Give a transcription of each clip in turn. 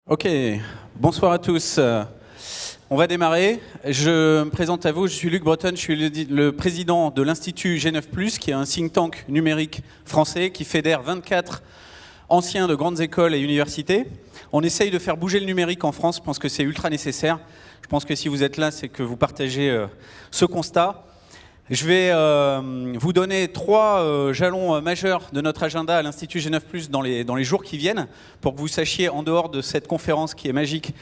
Ok, bonsoir à tous. On va démarrer. Je me présente à vous, je suis Luc Breton, je suis le président de l'Institut G9+, qui est un think tank numérique français qui fédère 24 anciens de grandes écoles et universités. On essaye de faire bouger le numérique en France, je pense que c'est ultra nécessaire. Je pense que si vous êtes là, c'est que vous partagez ce constat. Je vais vous donner 3 jalons majeurs de notre agenda à l'Institut G9+, dans les jours qui viennent, pour que vous sachiez, en dehors de cette conférence qui est magique,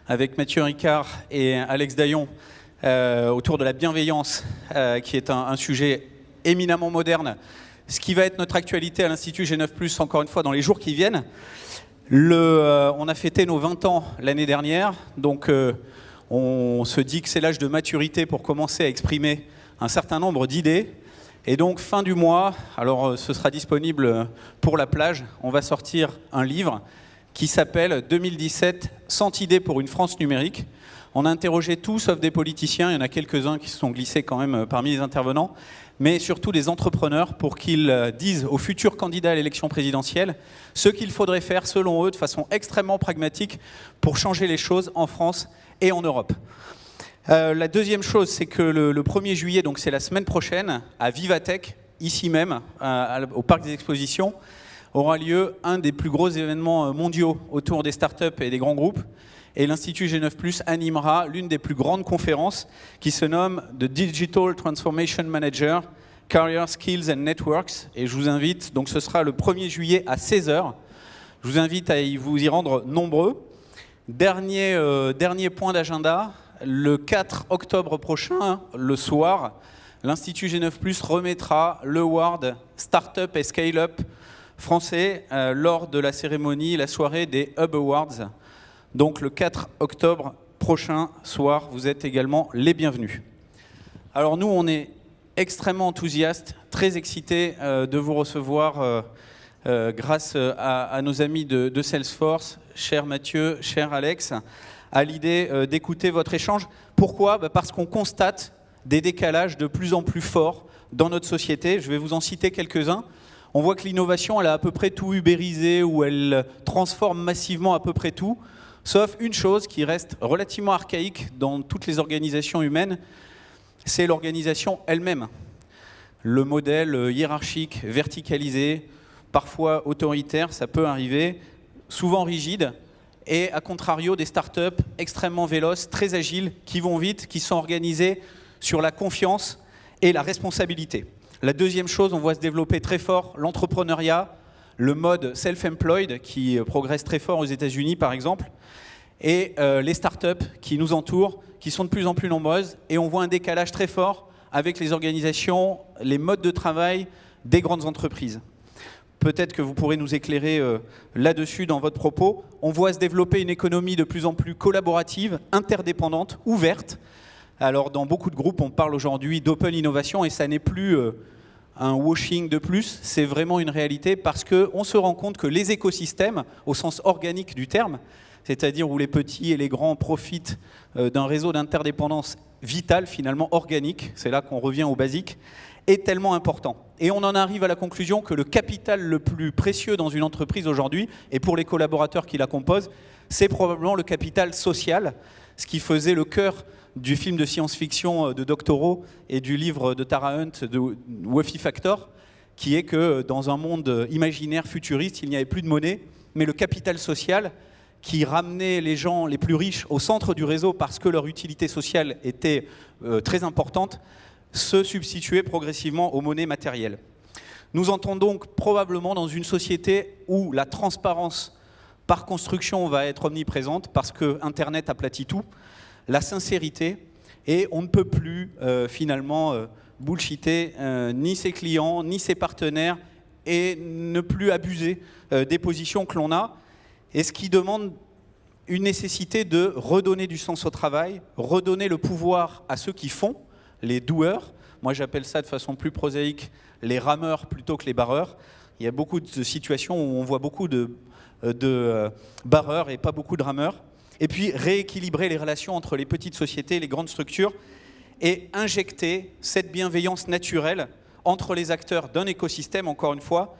avec Mathieu Ricard et Alex Daillon, autour de la bienveillance, qui est un sujet éminemment moderne, ce qui va être notre actualité à l'Institut G9+, encore une fois, dans les jours qui viennent. On a fêté nos 20 ans l'année dernière, donc on se dit que c'est l'âge de maturité pour commencer à exprimer un certain nombre d'idées. Et donc, fin du mois, alors ce sera disponible pour la plage, on va sortir un livre qui s'appelle 2017, 100 idées pour une France numérique. On a interrogé tout sauf des politiciens, il y en a quelques-uns qui se sont glissés quand même parmi les intervenants, mais surtout des entrepreneurs pour qu'ils disent aux futurs candidats à l'élection présidentielle ce qu'il faudrait faire selon eux de façon extrêmement pragmatique pour changer les choses en France et en Europe. La deuxième chose, c'est que le 1er juillet, donc c'est la semaine prochaine, à Vivatech, ici même, au Parc des Expositions, aura lieu un des plus gros événements mondiaux autour des startups et des grands groupes. Et l'Institut G9+ animera l'une des plus grandes conférences qui se nomme The Digital Transformation Manager, Career Skills and Networks. Et je vous invite, donc ce sera le 1er juillet à 16h. Je vous invite à vous y rendre nombreux. Dernier point d'agenda. Le 4 octobre prochain, le soir, l'Institut G9+ remettra l'Award Startup et Scale-up français lors de la cérémonie, la soirée des Hub Awards. Donc le 4 octobre prochain soir, vous êtes également les bienvenus. Alors nous, on est extrêmement enthousiastes, très excités de vous recevoir grâce à nos amis de Salesforce, cher Mathieu, cher Alex, à l'idée d'écouter votre échange. Pourquoi ? Parce qu'on constate des décalages de plus en plus forts dans notre société. Je vais vous en citer quelques-uns. On voit que l'innovation, elle a à peu près tout ubérisé, ou elle transforme massivement à peu près tout, sauf une chose qui reste relativement archaïque dans toutes les organisations humaines, c'est l'organisation elle-même. Le modèle hiérarchique, verticalisé, parfois autoritaire, ça peut arriver, souvent rigide, et à contrario des startups extrêmement véloces, très agiles, qui vont vite, qui sont organisées sur la confiance et la responsabilité. La deuxième chose, on voit se développer très fort l'entrepreneuriat, le mode self-employed qui progresse très fort aux États-Unis par exemple, et les startups qui nous entourent, qui sont de plus en plus nombreuses, et on voit un décalage très fort avec les organisations, les modes de travail des grandes entreprises. Peut-être que vous pourrez nous éclairer là-dessus dans votre propos. On voit se développer une économie de plus en plus collaborative, interdépendante, ouverte. Alors dans beaucoup de groupes, on parle aujourd'hui d'open innovation et ça n'est plus un washing de plus, c'est vraiment une réalité parce qu'on se rend compte que les écosystèmes, au sens organique du terme, c'est-à-dire où les petits et les grands profitent d'un réseau d'interdépendance vitale, finalement organique, c'est là qu'on revient au basique, est tellement important. Et on en arrive à la conclusion que le capital le plus précieux dans une entreprise aujourd'hui, et pour les collaborateurs qui la composent, c'est probablement le capital social, ce qui faisait le cœur du film de science-fiction de Doctorow et du livre de Tara Hunt de Wuffy Factor, qui est que dans un monde imaginaire futuriste, il n'y avait plus de monnaie, mais le capital social qui ramenait les gens les plus riches au centre du réseau parce que leur utilité sociale était très importante, se substituer progressivement aux monnaies matérielles. Nous entrons donc probablement dans une société où la transparence par construction va être omniprésente parce que Internet aplatit tout, la sincérité, et on ne peut plus finalement bullshiter ni ses clients, ni ses partenaires, et ne plus abuser des positions que l'on a, et ce qui demande une nécessité de redonner du sens au travail, redonner le pouvoir à ceux qui font, les doers. Moi j'appelle ça de façon plus prosaïque les rameurs plutôt que les barreurs. Il y a beaucoup de situations où on voit beaucoup de barreurs et pas beaucoup de rameurs. Et puis rééquilibrer les relations entre les petites sociétés et les grandes structures et injecter cette bienveillance naturelle entre les acteurs d'un écosystème, encore une fois,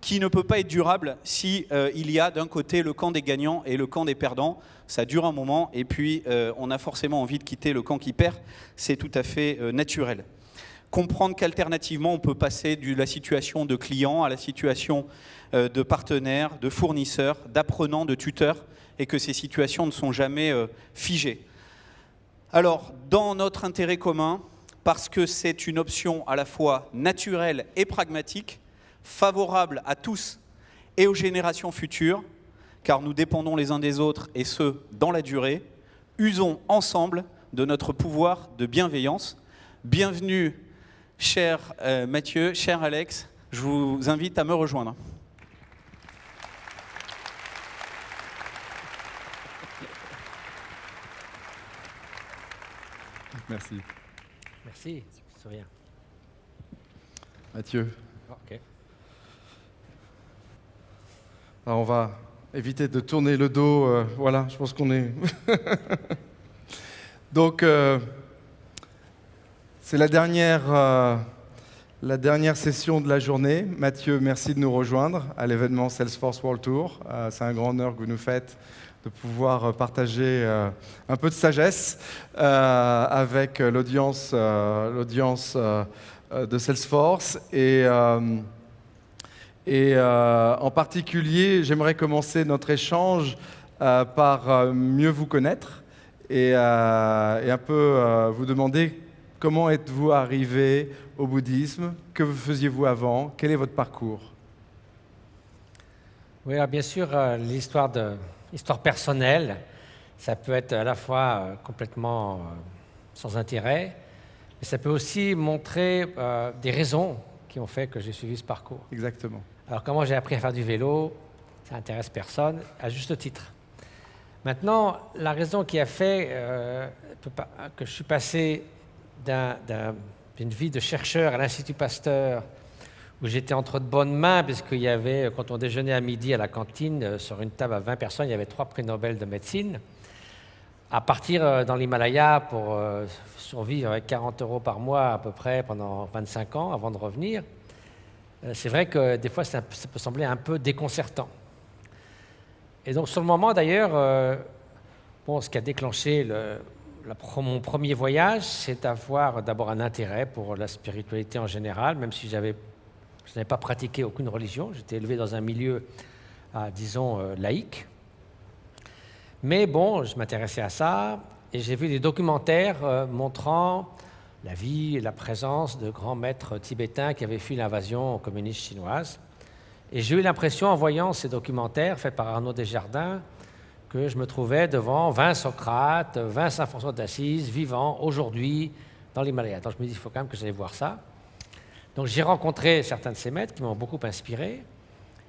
qui ne peut pas être durable si il y a d'un côté le camp des gagnants et le camp des perdants. Ça dure un moment et puis on a forcément envie de quitter le camp qui perd. C'est tout à fait naturel. Comprendre qu'alternativement, on peut passer de la situation de client à la situation de partenaire, de fournisseur, d'apprenant, de tuteur, et que ces situations ne sont jamais figées. Alors, dans notre intérêt commun, parce que c'est une option à la fois naturelle et pragmatique, favorable à tous et aux générations futures, car nous dépendons les uns des autres, et ce, dans la durée, usons ensemble de notre pouvoir de bienveillance. Bienvenue, cher Mathieu, cher Alex, je vous invite à me rejoindre. Merci. Merci, c'est rien. Mathieu. Ok. Alors on va éviter de tourner le dos. Voilà, je pense qu'on est... Donc, c'est la dernière session de la journée. Mathieu, merci de nous rejoindre à l'événement Salesforce World Tour. C'est un grand honneur que vous nous faites de pouvoir partager un peu de sagesse avec l'audience de Salesforce. Et en particulier, j'aimerais commencer notre échange par mieux vous connaître et un peu vous demander comment êtes-vous arrivé au bouddhisme, que faisiez-vous avant, quel est votre parcours? Oui, alors bien sûr, l'histoire personnelle, ça peut être à la fois complètement sans intérêt, mais ça peut aussi montrer des raisons qui ont fait que j'ai suivi ce parcours. Exactement. Alors comment j'ai appris à faire du vélo, ça n'intéresse personne, à juste titre. Maintenant, la raison qui a fait que je suis passé d'une vie de chercheur à l'Institut Pasteur, où j'étais entre de bonnes mains, puisqu'il y avait, quand on déjeunait à midi à la cantine, sur une table à 20 personnes, il y avait 3 prix Nobel de médecine, à partir dans l'Himalaya pour survivre avec 40 € par mois à peu près pendant 25 ans avant de revenir. C'est vrai que des fois, ça peut sembler un peu déconcertant. Et donc, sur le moment, d'ailleurs, ce qui a déclenché mon premier voyage, c'est d'avoir d'abord un intérêt pour la spiritualité en général, même si je n'avais pas pratiqué aucune religion. J'étais élevé dans un milieu, disons, laïque. Mais bon, je m'intéressais à ça, et j'ai vu des documentaires montrant la vie et la présence de grands maîtres tibétains qui avaient fui l'invasion communiste chinoise. Et j'ai eu l'impression, en voyant ces documentaires faits par Arnaud Desjardins, que je me trouvais devant 20 Socrates, 20 Saint François d'Assise, vivants aujourd'hui dans l'Himalaya. Donc je me dis, il faut quand même que j'aille voir ça. Donc j'ai rencontré certains de ces maîtres qui m'ont beaucoup inspiré.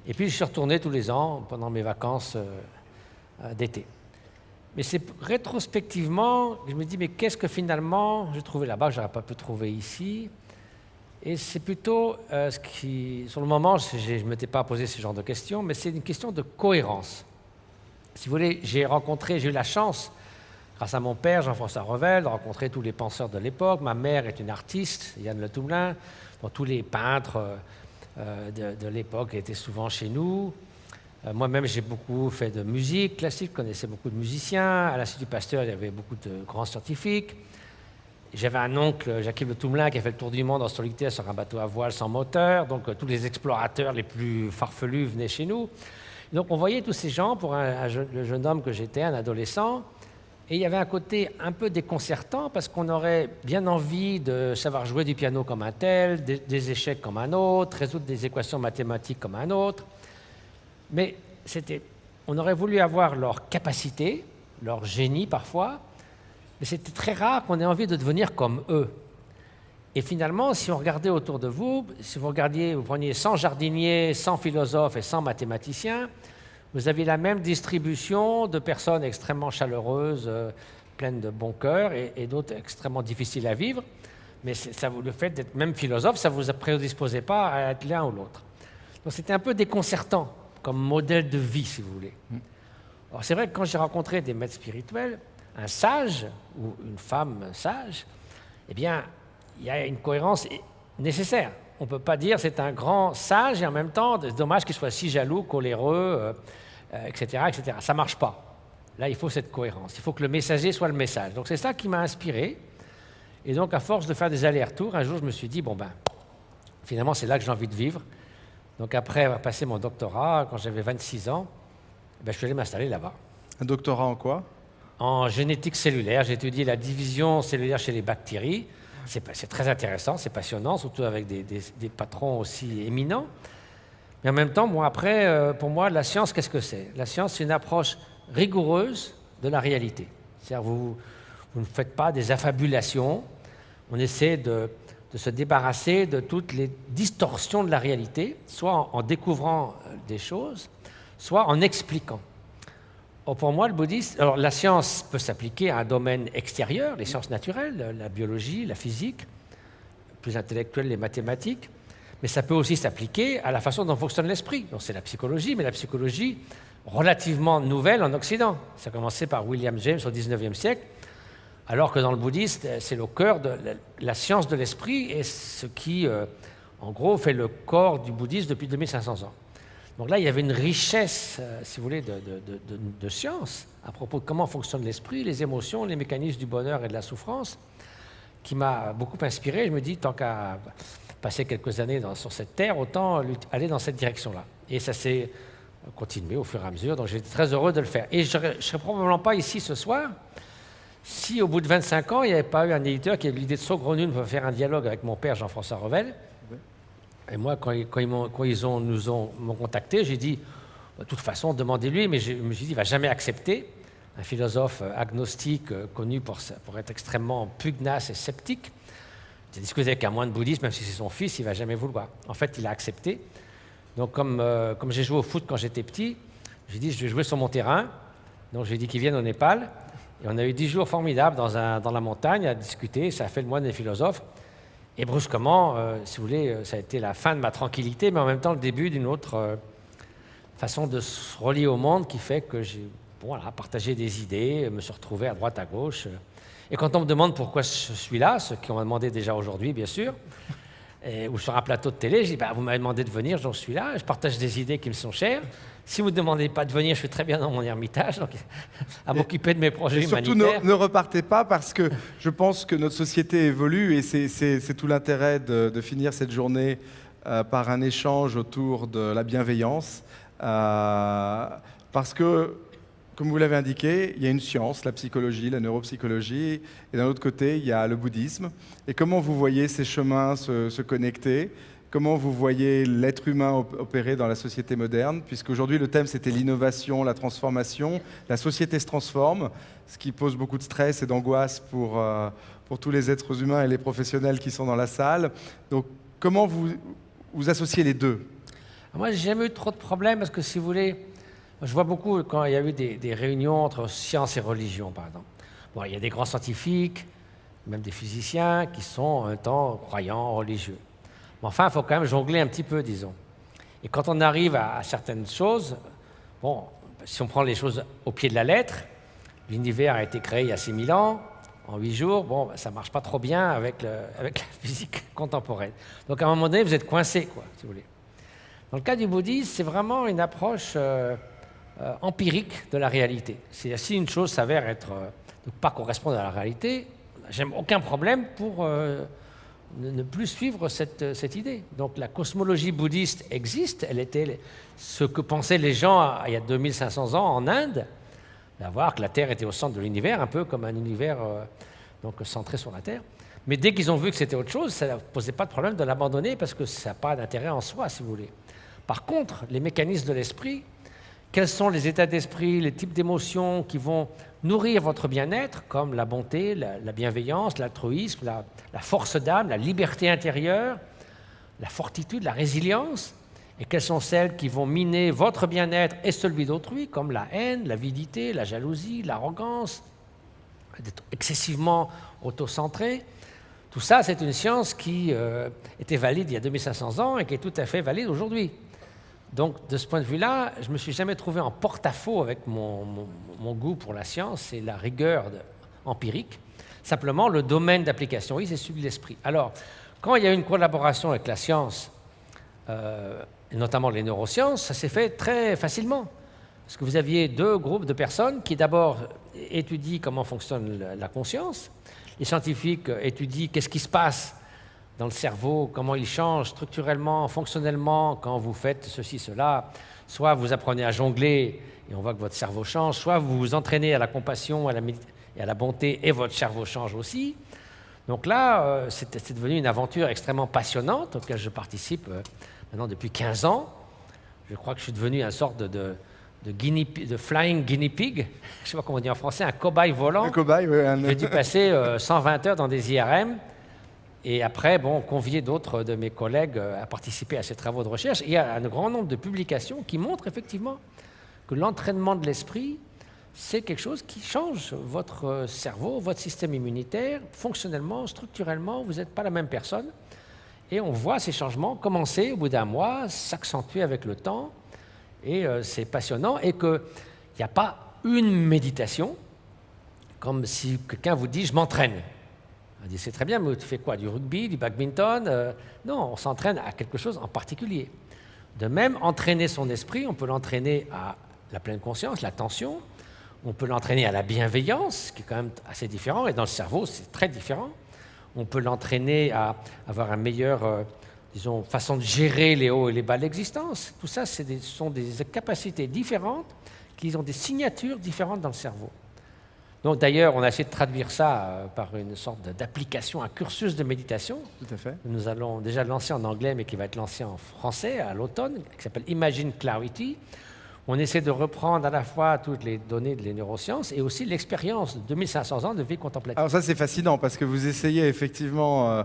Et puis je suis retourné tous les ans pendant mes vacances d'été. Mais c'est rétrospectivement que je me dis, mais qu'est-ce que finalement j'ai trouvé là-bas que je n'aurais pas pu trouver ici? Et c'est plutôt ce qui, sur le moment, je ne m'étais pas posé ce genre de questions, mais c'est une question de cohérence. Si vous voulez, j'ai eu la chance, grâce à mon père, Jean-François Revel, de rencontrer tous les penseurs de l'époque. Ma mère est une artiste, Yann Le Toumelin, dont tous les peintres de l'époque étaient souvent chez nous. Moi-même, j'ai beaucoup fait de musique classique, je connaissais beaucoup de musiciens. À l'Institut Pasteur, il y avait beaucoup de grands scientifiques. J'avais un oncle, Jacques-Yves Le Toumelin, qui a fait le tour du monde en solitaire sur un bateau à voile sans moteur. Donc, tous les explorateurs les plus farfelus venaient chez nous. Donc, on voyait tous ces gens, pour le jeune homme que j'étais, un adolescent. Et il y avait un côté un peu déconcertant, parce qu'on aurait bien envie de savoir jouer du piano comme un tel, des échecs comme un autre, résoudre des équations mathématiques comme un autre. Mais on aurait voulu avoir leur capacité, leur génie parfois, mais c'était très rare qu'on ait envie de devenir comme eux. Et finalement, si on regardait autour de vous, si vous preniez 100 jardiniers, 100 philosophes et 100 mathématiciens, vous aviez la même distribution de personnes extrêmement chaleureuses, pleines de bon cœur, et d'autres extrêmement difficiles à vivre. Mais le fait d'être même philosophe, ça ne vous prédisposait pas à être l'un ou l'autre. Donc c'était un peu déconcertant comme modèle de vie, si vous voulez. Alors c'est vrai que quand j'ai rencontré des maîtres spirituels, un sage ou une femme sage, eh bien, il y a une cohérence nécessaire. on ne peut pas dire c'est un grand sage et en même temps, c'est dommage qu'il soit si jaloux, coléreux, etc., etc. Ça ne marche pas. Là, il faut cette cohérence. Il faut que le messager soit le message. Donc, c'est ça qui m'a inspiré. Et donc, à force de faire des allers-retours, un jour, je me suis dit, finalement, c'est là que j'ai envie de vivre. Donc, après avoir passé mon doctorat, quand j'avais 26 ans, je suis allé m'installer là-bas. Un doctorat en quoi? En génétique cellulaire. J'ai étudié la division cellulaire chez les bactéries. C'est très intéressant, c'est passionnant, surtout avec des patrons aussi éminents. Mais en même temps, pour moi, la science, qu'est-ce que c'est? La science, c'est une approche rigoureuse de la réalité. C'est-à-dire, vous ne faites pas des affabulations. On essaie de se débarrasser de toutes les distorsions de la réalité, soit en découvrant des choses, soit en expliquant. Or, pour moi, le bouddhisme, alors la science peut s'appliquer à un domaine extérieur, les sciences naturelles, la biologie, la physique, plus intellectuelle, les mathématiques, mais ça peut aussi s'appliquer à la façon dont fonctionne l'esprit. Donc c'est la psychologie, mais la psychologie relativement nouvelle en Occident. Ça a commencé par William James au XIXe siècle, alors que dans le bouddhisme, c'est le cœur de la science de l'esprit et ce qui, en gros, fait le corps du bouddhisme depuis 2500 ans. Donc là, il y avait une richesse, si vous voulez, de science à propos de comment fonctionne l'esprit, les émotions, les mécanismes du bonheur et de la souffrance, qui m'a beaucoup inspiré. Je me dis, tant qu'à passer quelques années sur cette terre, autant aller dans cette direction-là. Et ça s'est continué au fur et à mesure, donc j'étais très heureux de le faire. Et je ne serais probablement pas ici ce soir si, au bout de 25 ans, il n'y avait pas eu un éditeur qui avait l'idée de saugrenue de faire un dialogue avec mon père Jean-François Revel. Et moi, quand ils m'ont contacté, j'ai dit, de toute façon, demandez-lui, mais je me suis dit, il ne va jamais accepter. Un philosophe agnostique connu pour être extrêmement pugnace et sceptique. J'ai discuté avec un moine bouddhiste, même si c'est son fils, il ne va jamais vouloir. En fait, il a accepté. Donc, comme j'ai joué au foot quand j'étais petit, j'ai dit, je vais jouer sur mon terrain. Donc, je lui ai dit qu'il vienne au Népal. Et on a eu 10 jours formidables dans la montagne à discuter. Ça a fait le moine des philosophes. Et brusquement, si vous voulez, ça a été la fin de ma tranquillité, mais en même temps le début d'une autre façon de se relier au monde qui fait que j'ai partagé des idées, me suis retrouvé à droite, à gauche. Et quand on me demande pourquoi je suis là, ceux qui m'ont demandé déjà aujourd'hui, bien sûr, ou sur un plateau de télé, je dis vous m'avez demandé de venir, j'en suis là, je partage des idées qui me sont chères. Si vous ne demandez pas de venir, je suis très bien dans mon ermitage, donc à m'occuper de mes projets humanitaires. Surtout, ne repartez pas parce que je pense que notre société évolue et c'est tout l'intérêt de finir cette journée par un échange autour de la bienveillance. Parce que, comme vous l'avez indiqué, il y a une science, la psychologie, la neuropsychologie, et d'un autre côté, il y a le bouddhisme. Et comment vous voyez ces chemins se connecter ? Comment vous voyez l'être humain opérer dans la société moderne? Puisqu'aujourd'hui, le thème, c'était l'innovation, la transformation. La société se transforme, ce qui pose beaucoup de stress et d'angoisse pour tous les êtres humains et les professionnels qui sont dans la salle. Donc, comment vous associez les deux? Moi, j'ai jamais eu trop de problèmes parce que, si vous voulez, je vois beaucoup quand il y a eu des réunions entre science et religion, par exemple. Bon, il y a des grands scientifiques, même des physiciens, qui sont en même temps croyants, religieux. Mais enfin, il faut quand même jongler un petit peu, disons. Et quand on arrive à certaines choses, si on prend les choses au pied de la lettre, l'univers a été créé il y a 6000 ans, en 8 jours, ça ne marche pas trop bien avec la physique contemporaine. Donc à un moment donné, vous êtes coincé, si vous voulez. Dans le cas du bouddhisme, c'est vraiment une approche empirique de la réalité. C'est-à-dire, si une chose s'avère ne pas correspondre à la réalité, j'ai aucun problème pour ne plus suivre cette idée. Donc la cosmologie bouddhiste existe, elle était ce que pensaient les gens il y a 2500 ans en Inde, d'avoir que la Terre était au centre de l'univers, un peu comme un univers centré sur la Terre. Mais dès qu'ils ont vu que c'était autre chose, ça ne posait pas de problème de l'abandonner parce que ça n'a pas d'intérêt en soi, si vous voulez. Par contre, les mécanismes de l'esprit, quels sont les états d'esprit, les types d'émotions qui vont nourrir votre bien-être, comme la bonté, la bienveillance, l'altruisme, la force d'âme, la liberté intérieure, la fortitude, la résilience, et quelles sont celles qui vont miner votre bien-être et celui d'autrui, comme la haine, l'avidité, la jalousie, l'arrogance, d'être excessivement autocentré. Tout ça, c'est une science qui était valide il y a 2500 ans et qui est tout à fait valide aujourd'hui. Donc, de ce point de vue-là, je ne me suis jamais trouvé en porte-à-faux avec mon goût pour la science et la rigueur empirique. Simplement, le domaine d'application, oui, c'est celui de l'esprit. Alors, Quand il y a eu une collaboration avec la science, et notamment les neurosciences, ça s'est fait très facilement. Parce que vous aviez deux groupes de personnes qui d'abord étudient comment fonctionne la conscience. Les scientifiques étudient qu'est-ce qui se passe dans le cerveau, comment il change structurellement, fonctionnellement quand vous faites ceci, cela. Soit vous apprenez à jongler et on voit que votre cerveau change, soit vous vous entraînez à la compassion et à la bonté et votre cerveau change aussi. Donc là, c'est devenu une aventure extrêmement passionnante auquel je participe maintenant depuis 15 ans. Je crois que je suis devenu une sorte de flying guinea pig, je ne sais pas comment on dit en français, un cobaye volant. Un cobaye, oui. J'ai dû passer 120 heures dans des IRM et après, convier d'autres de mes collègues à participer à ces travaux de recherche. Il y a un grand nombre de publications qui montrent effectivement que l'entraînement de l'esprit, c'est quelque chose qui change votre cerveau, votre système immunitaire, fonctionnellement, structurellement, vous n'êtes pas la même personne. Et on voit ces changements commencer au bout d'un mois, s'accentuer avec le temps. Et c'est passionnant. Et qu'il n'y a pas une méditation, comme si quelqu'un vous dit « je m'entraîne ». On dit « c'est très bien, mais tu fais quoi? Du rugby, du badminton ?» Non, on s'entraîne à quelque chose en particulier. De même, entraîner son esprit, on peut l'entraîner à la pleine conscience, l'attention. On peut l'entraîner à la bienveillance, qui est quand même assez différent. Et dans le cerveau, c'est très différent. On peut l'entraîner à avoir une meilleure façon de gérer les hauts et les bas de l'existence. Tout ça, ce sont des capacités différentes qui ont des signatures différentes dans le cerveau. Donc d'ailleurs, on a essayé de traduire ça par une sorte d'application, un cursus de méditation. Tout à fait. Nous allons déjà le lancer en anglais, mais qui va être lancé en français à l'automne, qui s'appelle Imagine Clarity. On essaie de reprendre à la fois toutes les données des neurosciences et aussi l'expérience de 2500 ans de vie contemplative. Alors ça, c'est fascinant parce que vous essayez effectivement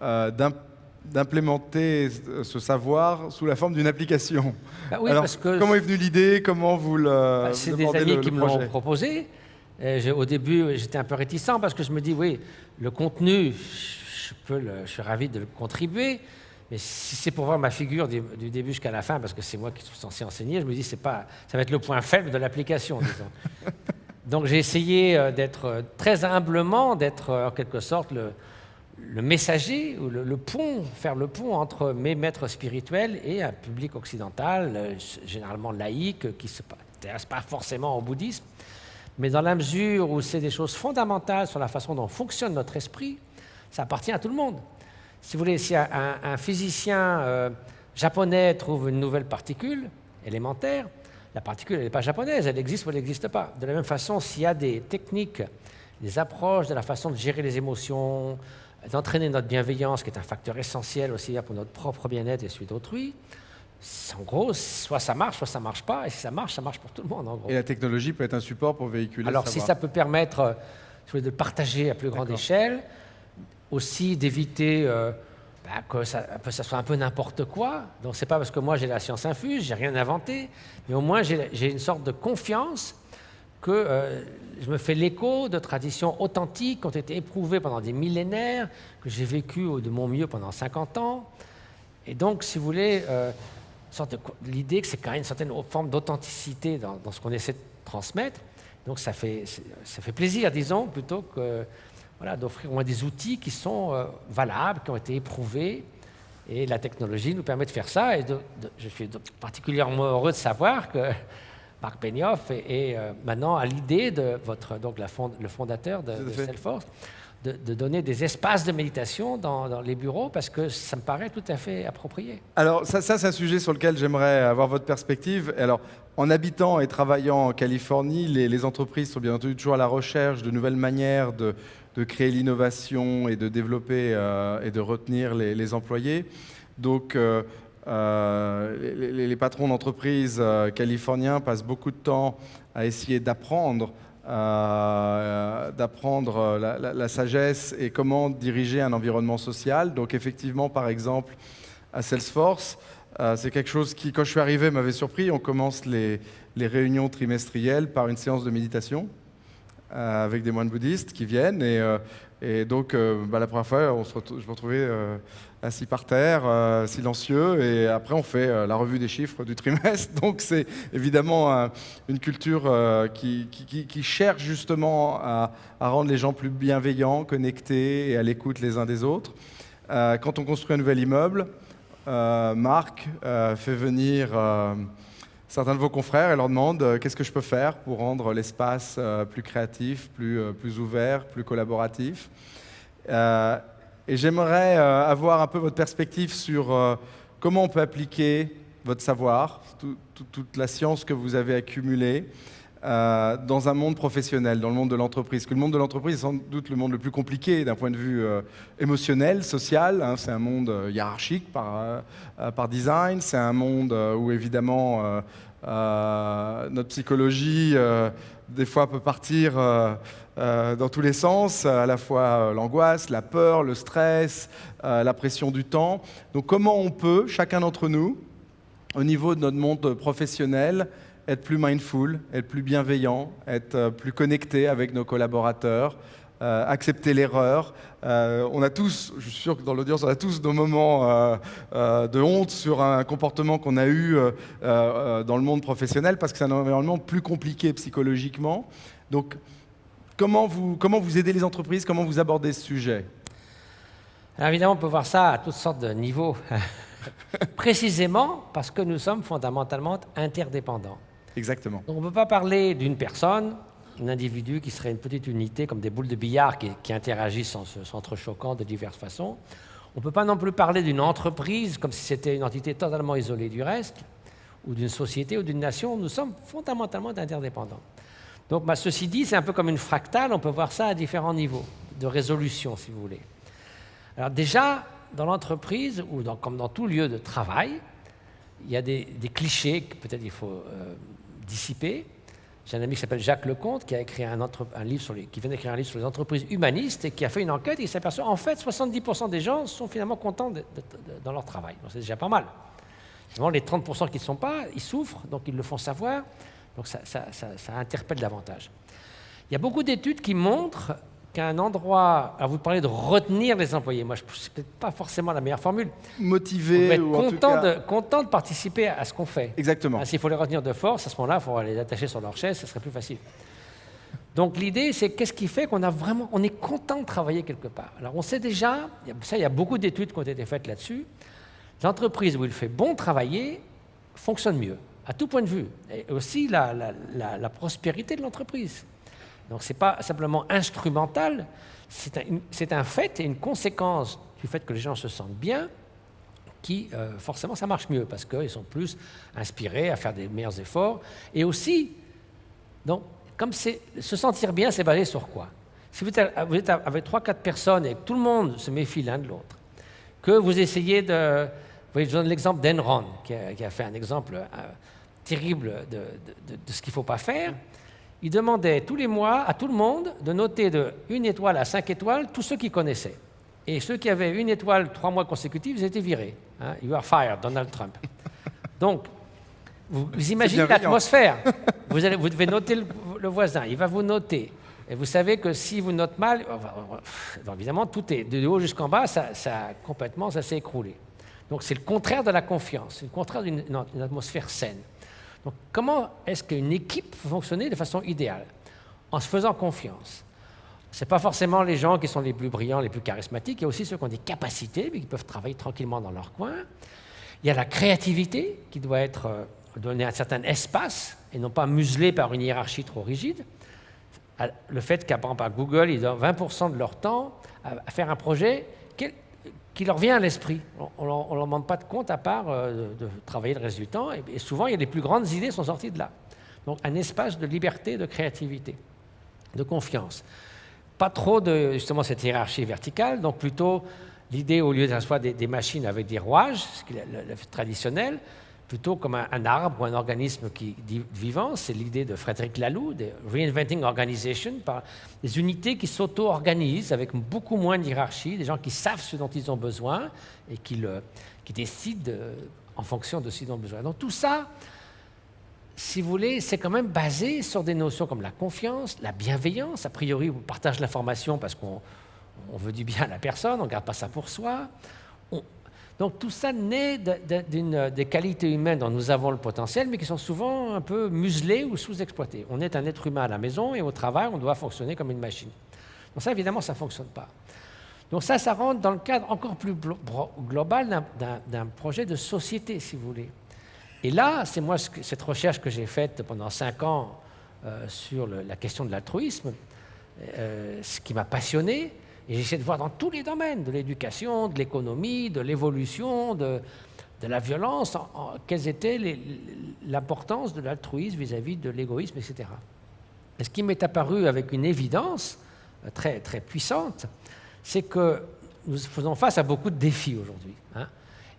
d'implémenter ce savoir sous la forme d'une application. Oui, alors, parce que comment est venue l'idée? Comment vous le c'est des amis qui me l'ont proposé. Au début, j'étais un peu réticent parce que je me dis, oui, le contenu, je suis ravi de le contribuer, mais si c'est pour voir ma figure du début jusqu'à la fin, parce que c'est moi qui suis censé enseigner, je me dis, ça va être le point faible de l'application, disons. Donc j'ai essayé d'être très humblement, d'être en quelque sorte le messager, ou le pont, faire le pont entre mes maîtres spirituels et un public occidental, généralement laïque, qui ne s'intéresse pas forcément au bouddhisme. Mais dans la mesure où c'est des choses fondamentales sur la façon dont fonctionne notre esprit, ça appartient à tout le monde. Si vous voulez, si un physicien japonais trouve une nouvelle particule élémentaire, la particule, elle n'est pas japonaise, elle existe ou elle n'existe pas. De la même façon, s'il y a des techniques, des approches de la façon de gérer les émotions, d'entraîner notre bienveillance, qui est un facteur essentiel aussi pour notre propre bien-être et celui d'autrui, en gros, soit ça marche pas, et si ça marche pour tout le monde, en gros. Et la technologie peut être un support pour véhiculer Alors, ce si savoir. ça peut permettre de le partager à plus grande échelle, aussi d'éviter que ça soit un peu n'importe quoi. Donc, c'est pas parce que moi j'ai la science infuse, j'ai rien inventé, mais au moins j'ai une sorte de confiance que je me fais l'écho de traditions authentiques qui ont été éprouvées pendant des millénaires, que j'ai vécues de mon mieux pendant 50 ans. Et donc, si vous voulez, l'idée que c'est quand même une certaine forme d'authenticité dans ce qu'on essaie de transmettre. Donc ça fait plaisir, disons, plutôt que d'offrir au moins des outils qui sont valables, qui ont été éprouvés. Et la technologie nous permet de faire ça. Et je suis particulièrement heureux de savoir que Marc Benioff est maintenant à l'idée de le fondateur de Salesforce, de donner des espaces de méditation dans les bureaux, parce que ça me paraît tout à fait approprié. Alors ça c'est un sujet sur lequel j'aimerais avoir votre perspective. Alors, en habitant et travaillant en Californie, les entreprises sont bien entendu toujours à la recherche de nouvelles manières de créer l'innovation et de développer et de retenir les employés. Donc, les patrons d'entreprises californiens passent beaucoup de temps à essayer d'apprendre la sagesse et comment diriger un environnement social. Donc effectivement, par exemple, à Salesforce, c'est quelque chose qui, quand je suis arrivé, m'avait surpris. On commence les réunions trimestrielles par une séance de méditation avec des moines bouddhistes qui viennent. Et donc, la première fois, je me retrouvais assis par terre, silencieux, et après on fait la revue des chiffres du trimestre. Donc c'est évidemment une culture qui cherche justement à rendre les gens plus bienveillants, connectés et à l'écoute les uns des autres. Quand on construit un nouvel immeuble, Marc fait venir certains de vos confrères et leur demande qu'est-ce que je peux faire pour rendre l'espace plus créatif, plus ouvert, plus collaboratif. Et j'aimerais avoir un peu votre perspective sur comment on peut appliquer votre savoir, toute la science que vous avez accumulée, dans un monde professionnel, dans le monde de l'entreprise. Que le monde de l'entreprise est sans doute le monde le plus compliqué d'un point de vue émotionnel, social. Hein. C'est un monde hiérarchique par design. C'est un monde où évidemment notre psychologie des fois peut partir dans tous les sens, à la fois l'angoisse, la peur, le stress, la pression du temps. Donc comment on peut, chacun d'entre nous, au niveau de notre monde professionnel, être plus mindful, être plus bienveillant, être plus connecté avec nos collaborateurs, accepter l'erreur. On a tous, je suis sûr que dans l'audience, on a tous nos moments de honte sur un comportement qu'on a eu dans le monde professionnel, parce que c'est un environnement plus compliqué psychologiquement. Donc, comment vous aidez les entreprises, comment vous abordez ce sujet? Alors évidemment, on peut voir ça à toutes sortes de niveaux, précisément parce que nous sommes fondamentalement interdépendants. Exactement. Donc on ne peut pas parler d'une personne, un individu qui serait une petite unité comme des boules de billard qui interagissent en s'entrechoquant de diverses façons. On ne peut pas non plus parler d'une entreprise comme si c'était une entité totalement isolée du reste, ou d'une société ou d'une nation. Nous sommes fondamentalement interdépendants. Donc ceci dit, c'est un peu comme une fractale, on peut voir ça à différents niveaux de résolution, si vous voulez. Alors déjà, dans l'entreprise, ou comme dans tout lieu de travail, il y a des clichés que peut-être il faut dissiper. J'ai un ami qui s'appelle Jacques Lecomte qui a écrit qui vient d'écrire un livre sur les entreprises humanistes et qui a fait une enquête et il s'aperçoit en fait 70% des gens sont finalement contents dans leur travail. Donc c'est déjà pas mal. Finalement, les 30% qui ne sont pas, ils souffrent, donc ils le font savoir. Donc ça interpelle davantage. Il y a beaucoup d'études qui montrent qu'un endroit... Alors vous parlez de retenir les employés. Moi, ce n'est peut-être pas forcément la meilleure formule. Motiver ou en tout cas... content de participer à ce qu'on fait. Exactement. S'il faut les retenir de force, à ce moment-là, il faut les attacher sur leur chaise, ça serait plus facile. Donc l'idée, c'est qu'est-ce qui fait on est content de travailler quelque part. Alors on sait déjà, il y a beaucoup d'études qui ont été faites là-dessus, l'entreprise où il fait bon travailler fonctionne mieux, à tout point de vue. Et aussi la prospérité de l'entreprise. Donc ce n'est pas simplement instrumental, c'est un fait et une conséquence du fait que les gens se sentent bien qui, forcément, ça marche mieux parce qu'ils sont plus inspirés à faire des meilleurs efforts. Et aussi, donc, comme se sentir bien, c'est basé sur quoi? Si vous êtes avec 3-4 personnes et que tout le monde se méfie l'un de l'autre, que vous essayez de... Vous voyez, je donne l'exemple d'Enron, qui a fait un exemple terrible de ce qu'il ne faut pas faire. Il demandait tous les mois à tout le monde de noter de 1 étoile à 5 étoiles tous ceux qu'il connaissait. Et ceux qui avaient 1 étoile 3 mois consécutifs, ils étaient virés. Hein? You are fired, Donald Trump. Donc, vous imaginez l'atmosphère. Vous devez noter le voisin, il va vous noter. Et vous savez que si vous notez mal, évidemment, tout est de haut jusqu'en bas, ça s'est écroulé. Donc c'est le contraire de la confiance, c'est le contraire d'une atmosphère saine. Donc comment est-ce qu'une équipe peut fonctionner de façon idéale? En se faisant confiance. Ce n'est pas forcément les gens qui sont les plus brillants, les plus charismatiques, il y a aussi ceux qui ont des capacités, mais qui peuvent travailler tranquillement dans leur coin. Il y a la créativité qui doit être donnée un certain espace et non pas muselée par une hiérarchie trop rigide. Le fait qu'à Google, ils donnent 20% de leur temps à faire un projet qui leur vient à l'esprit. On ne leur demande pas de compte à part de travailler le reste du temps. Et souvent, les plus grandes idées sont sorties de là. Donc, un espace de liberté, de créativité, de confiance. Pas trop de, justement, cette hiérarchie verticale. Donc, plutôt, l'idée, au lieu d'asseoir des machines avec des rouages, ce qui est le traditionnel, plutôt comme un arbre ou un organisme vivant. C'est l'idée de Frédéric Laloux, de Reinventing Organization, par des unités qui s'auto-organisent avec beaucoup moins de hiérarchie, des gens qui savent ce dont ils ont besoin et qui décident en fonction de ce dont ils ont besoin. Donc tout ça, si vous voulez, c'est quand même basé sur des notions comme la confiance, la bienveillance. A priori, on partage l'information parce qu'on veut du bien à la personne, on ne garde pas ça pour soi. Donc tout ça naît des qualités humaines dont nous avons le potentiel, mais qui sont souvent un peu muselées ou sous-exploitées. On est un être humain à la maison et au travail, on doit fonctionner comme une machine. Donc ça, évidemment, ça ne fonctionne pas. Donc ça rentre dans le cadre encore plus global d'un projet de société, si vous voulez. Et là, c'est moi cette recherche que j'ai faite pendant 5 ans sur la question de l'altruisme, ce qui m'a passionné, et j'essaie de voir dans tous les domaines, de l'éducation, de l'économie, de l'évolution, de la violence, quelle était l'importance de l'altruisme vis-à-vis de l'égoïsme, etc. Et ce qui m'est apparu avec une évidence très, très puissante, c'est que nous faisons face à beaucoup de défis aujourd'hui. Hein.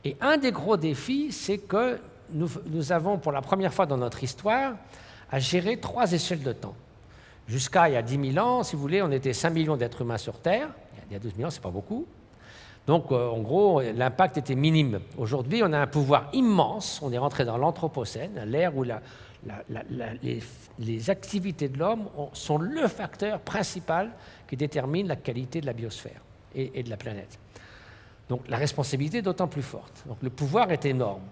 Et un des gros défis, c'est que nous avons, pour la première fois dans notre histoire, à gérer 3 échelles de temps. Jusqu'à il y a 10 000 ans, si vous voulez, on était 5 millions d'êtres humains sur Terre. Il y a 12 000 ans, ce n'est pas beaucoup. Donc, en gros, l'impact était minime. Aujourd'hui, on a un pouvoir immense. On est rentré dans l'Anthropocène, l'ère où les activités de l'homme sont le facteur principal qui détermine la qualité de la biosphère et de la planète. Donc, la responsabilité est d'autant plus forte. Donc, le pouvoir est énorme.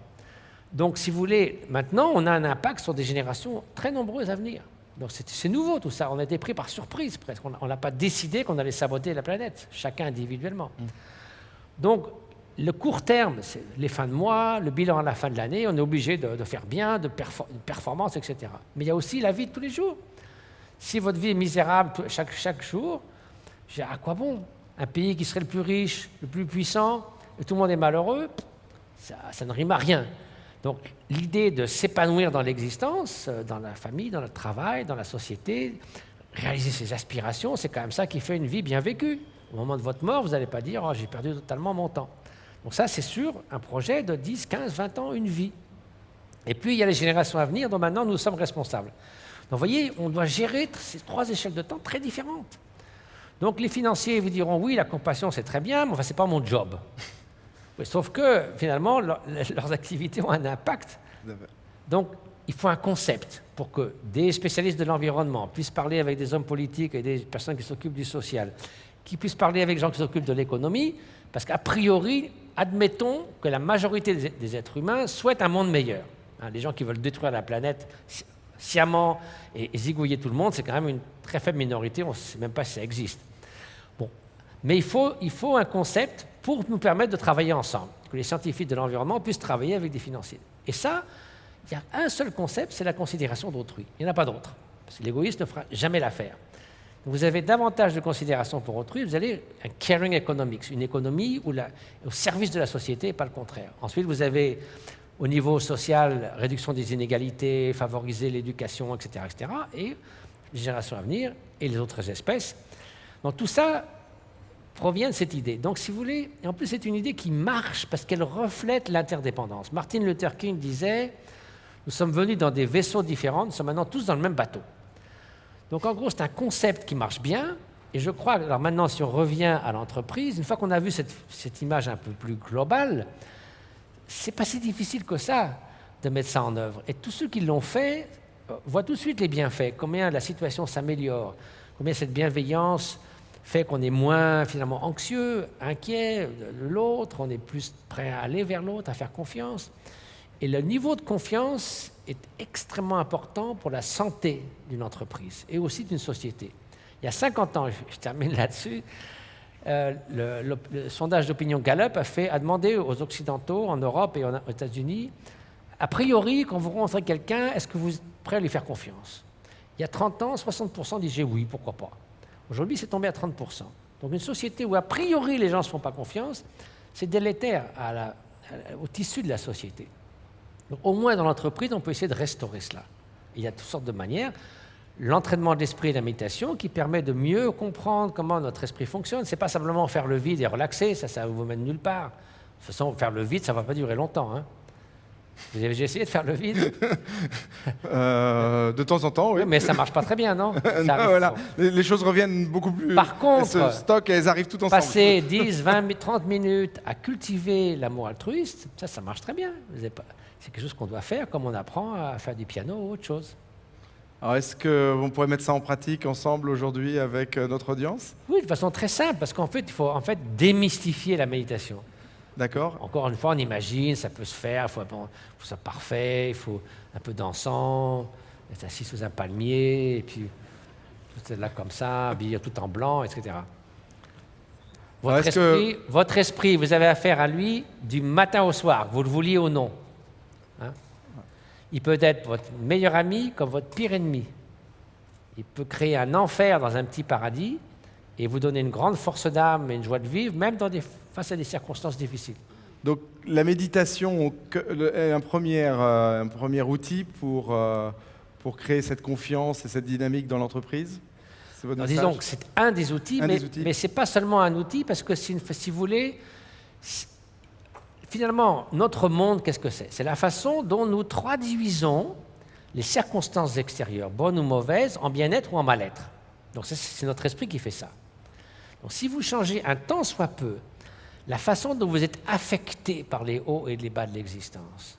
Donc, si vous voulez, maintenant, on a un impact sur des générations très nombreuses à venir. Donc, c'est nouveau tout ça. On a été pris par surprise presque. On n'a pas décidé qu'on allait saboter la planète, chacun individuellement. Donc, le court terme, c'est les fins de mois, le bilan à la fin de l'année, on est obligé de faire bien, de performance, etc. Mais il y a aussi la vie de tous les jours. Si votre vie est misérable chaque jour, à quoi bon? Un pays qui serait le plus riche, le plus puissant, et tout le monde est malheureux, ça ne rime à rien. Donc, l'idée de s'épanouir dans l'existence, dans la famille, dans le travail, dans la société, réaliser ses aspirations, c'est quand même ça qui fait une vie bien vécue. Au moment de votre mort, vous n'allez pas dire « oh, j'ai perdu totalement mon temps ». Donc ça, c'est sûr, un projet de 10, 15, 20 ans, une vie. Et puis, il y a les générations à venir dont maintenant nous sommes responsables. Donc, vous voyez, on doit gérer ces 3 échelles de temps très différentes. Donc, les financiers vous diront « oui, la compassion, c'est très bien, mais enfin, ce n'est pas mon job ». Sauf que, finalement, leurs activités ont un impact. Donc, il faut un concept pour que des spécialistes de l'environnement puissent parler avec des hommes politiques et des personnes qui s'occupent du social, qui puissent parler avec des gens qui s'occupent de l'économie, parce qu'a priori, admettons que la majorité des êtres humains souhaitent un monde meilleur. Hein, les gens qui veulent détruire la planète sciemment et zigouiller tout le monde, c'est quand même une très faible minorité, on ne sait même pas si ça existe. Bon. Mais il faut un concept pour nous permettre de travailler ensemble, que les scientifiques de l'environnement puissent travailler avec des financiers. Et ça, il y a un seul concept, c'est la considération d'autrui. Il n'y en a pas d'autre, parce que l'égoïste ne fera jamais l'affaire. Vous avez davantage de considération pour autrui, vous avez un caring economics, une économie au service de la société et pas le contraire. Ensuite, vous avez au niveau social, réduction des inégalités, favoriser l'éducation, etc., etc., et les générations à venir et les autres espèces. Donc tout ça provient de cette idée. Donc si vous voulez, et en plus c'est une idée qui marche parce qu'elle reflète l'interdépendance. Martin Luther King disait « Nous sommes venus dans des vaisseaux différents, nous sommes maintenant tous dans le même bateau ». Donc en gros, c'est un concept qui marche bien, et je crois, alors maintenant si on revient à l'entreprise, une fois qu'on a vu cette image un peu plus globale, c'est pas si difficile que ça de mettre ça en œuvre. Et tous ceux qui l'ont fait voient tout de suite les bienfaits, combien la situation s'améliore, combien cette bienveillance fait qu'on est moins finalement anxieux, inquiet de l'autre, on est plus prêt à aller vers l'autre, à faire confiance. Et le niveau de confiance est extrêmement important pour la santé d'une entreprise et aussi d'une société. Il y a 50 ans, je termine là-dessus, le sondage d'opinion Gallup a demandé aux Occidentaux, en Europe et aux États-Unis, a priori, quand vous rencontrez quelqu'un, est-ce que vous êtes prêt à lui faire confiance? Il y a 30 ans, 60% disaient oui, pourquoi pas. Aujourd'hui, c'est tombé à 30%. Donc une société où a priori les gens ne se font pas confiance, c'est délétère au tissu de la société. Donc, au moins dans l'entreprise, on peut essayer de restaurer cela. Il y a toutes sortes de manières. L'entraînement de l'esprit et la méditation qui permet de mieux comprendre comment notre esprit fonctionne. Ce n'est pas simplement faire le vide et relaxer, ça ne vous mène nulle part. De toute façon, faire le vide, ça ne va pas durer longtemps. Hein. Vous avez déjà essayé de faire le vide? De temps en temps, oui. Mais ça ne marche pas très bien, non? Non, voilà. Les choses reviennent beaucoup plus... Par contre, elles se stockent et elles arrivent toutes ensemble. Passer 10, 20, 30 minutes à cultiver l'amour altruiste, ça marche très bien. C'est quelque chose qu'on doit faire, comme on apprend à faire du piano ou autre chose. Alors, est-ce qu'on pourrait mettre ça en pratique ensemble aujourd'hui avec notre audience? Oui, de façon très simple, parce qu'en fait, il faut démystifier la méditation. D'accord. Encore une fois, on imagine, ça peut se faire, il faut que ce soit parfait, il faut un peu d'encens, être assis sous un palmier, et puis tout là comme ça, habillé tout en blanc, etc. Votre esprit, vous avez affaire à lui du matin au soir, que vous le vouliez ou non. Hein? Il peut être votre meilleur ami comme votre pire ennemi. Il peut créer un enfer dans un petit paradis et vous donner une grande force d'âme et une joie de vivre, même face à des circonstances difficiles. Donc la méditation est un premier outil pour créer cette confiance et cette dynamique dans l'entreprise. C'est votre message ? Disons que c'est un des outils, mais ce n'est pas seulement un outil, parce que si vous voulez, finalement, notre monde, qu'est-ce que c'est ? C'est la façon dont nous traduisons les circonstances extérieures, bonnes ou mauvaises, en bien-être ou en mal-être. Donc c'est notre esprit qui fait ça. Donc si vous changez un tant soit peu la façon dont vous êtes affecté par les hauts et les bas de l'existence,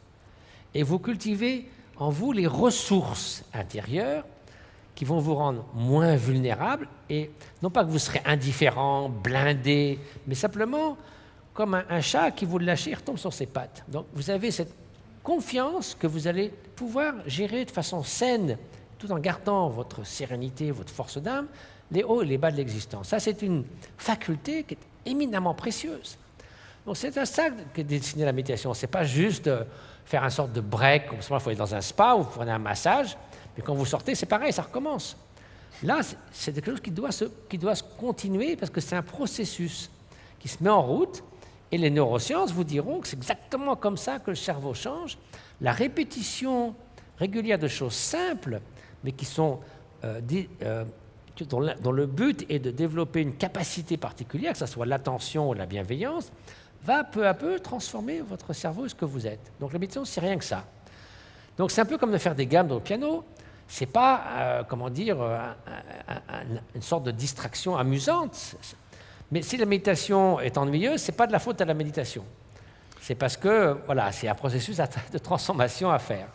et vous cultivez en vous les ressources intérieures qui vont vous rendre moins vulnérables, et non pas que vous serez indifférent, blindé, mais simplement comme un chat qui vous le lâchez, il retombe sur ses pattes. Donc vous avez cette confiance que vous allez pouvoir gérer de façon saine, tout en gardant votre sérénité, votre force d'âme, les hauts et les bas de l'existence. Ça, c'est une faculté qui est éminemment précieuse. Donc c'est à ça que dessiner la méditation. Ce n'est pas juste faire une sorte de break, comme souvent il faut aller dans un spa ou vous prenez un massage, mais quand vous sortez, c'est pareil, ça recommence. Là, c'est quelque chose qui doit se continuer parce que c'est un processus qui se met en route, et les neurosciences vous diront que c'est exactement comme ça que le cerveau change. La répétition régulière de choses simples, mais qui sont dont le but est de développer une capacité particulière, que ce soit l'attention ou la bienveillance, va peu à peu transformer votre cerveau et ce que vous êtes. Donc la méditation, c'est rien que ça. Donc c'est un peu comme de faire des gammes au piano. C'est pas, une sorte de distraction amusante. Mais si la méditation est ennuyeuse, c'est pas de la faute à la méditation. C'est parce que, voilà, c'est un processus de transformation à faire.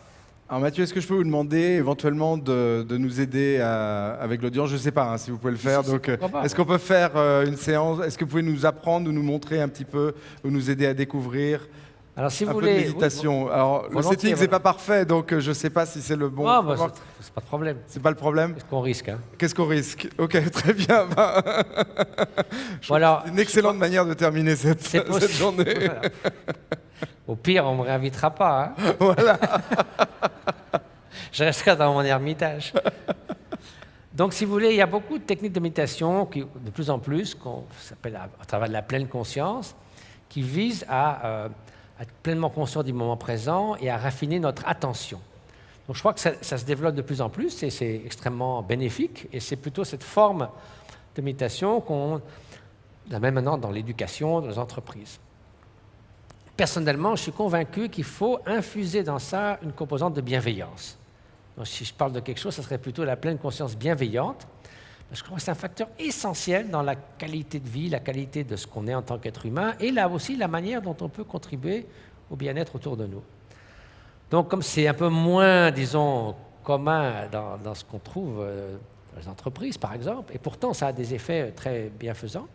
Alors Mathieu, est-ce que je peux vous demander éventuellement de nous aider avec l'audience ? Je ne sais pas si vous pouvez le faire. Donc, est-ce qu'on peut faire une séance ? Est-ce que vous pouvez nous apprendre ou nous montrer un petit peu, ou nous aider à découvrir Alors, si vous un peu voulez, de méditation ? Alors, le setting n'est pas parfait, donc je ne sais pas si c'est le bon. C'est pas de problème. C'est pas le problème ? Qu'est-ce qu'on risque, hein ? Qu'est-ce qu'on risque ? Ok, très bien. Voilà. C'est une excellente manière de terminer cette journée. Voilà. Au pire, on ne me réinvitera pas. Hein. Voilà. Je resterai dans mon ermitage. Donc, si vous voulez, il y a beaucoup de techniques de méditation, de plus en plus, qu'on s'appelle à travers de la pleine conscience, qui visent à être pleinement conscient du moment présent et à raffiner notre attention. Donc, je crois que ça se développe de plus en plus et c'est extrêmement bénéfique. Et c'est plutôt cette forme de méditation qu'on a même maintenant dans l'éducation, dans les entreprises. Personnellement, je suis convaincu qu'il faut infuser dans ça une composante de bienveillance. Donc, si je parle de quelque chose, ce serait plutôt la pleine conscience bienveillante, parce que je crois que c'est un facteur essentiel dans la qualité de vie, la qualité de ce qu'on est en tant qu'être humain, et là aussi la manière dont on peut contribuer au bien-être autour de nous. Donc, comme c'est un peu moins, disons, commun dans ce qu'on trouve dans les entreprises, par exemple, et pourtant ça a des effets très bienfaisants.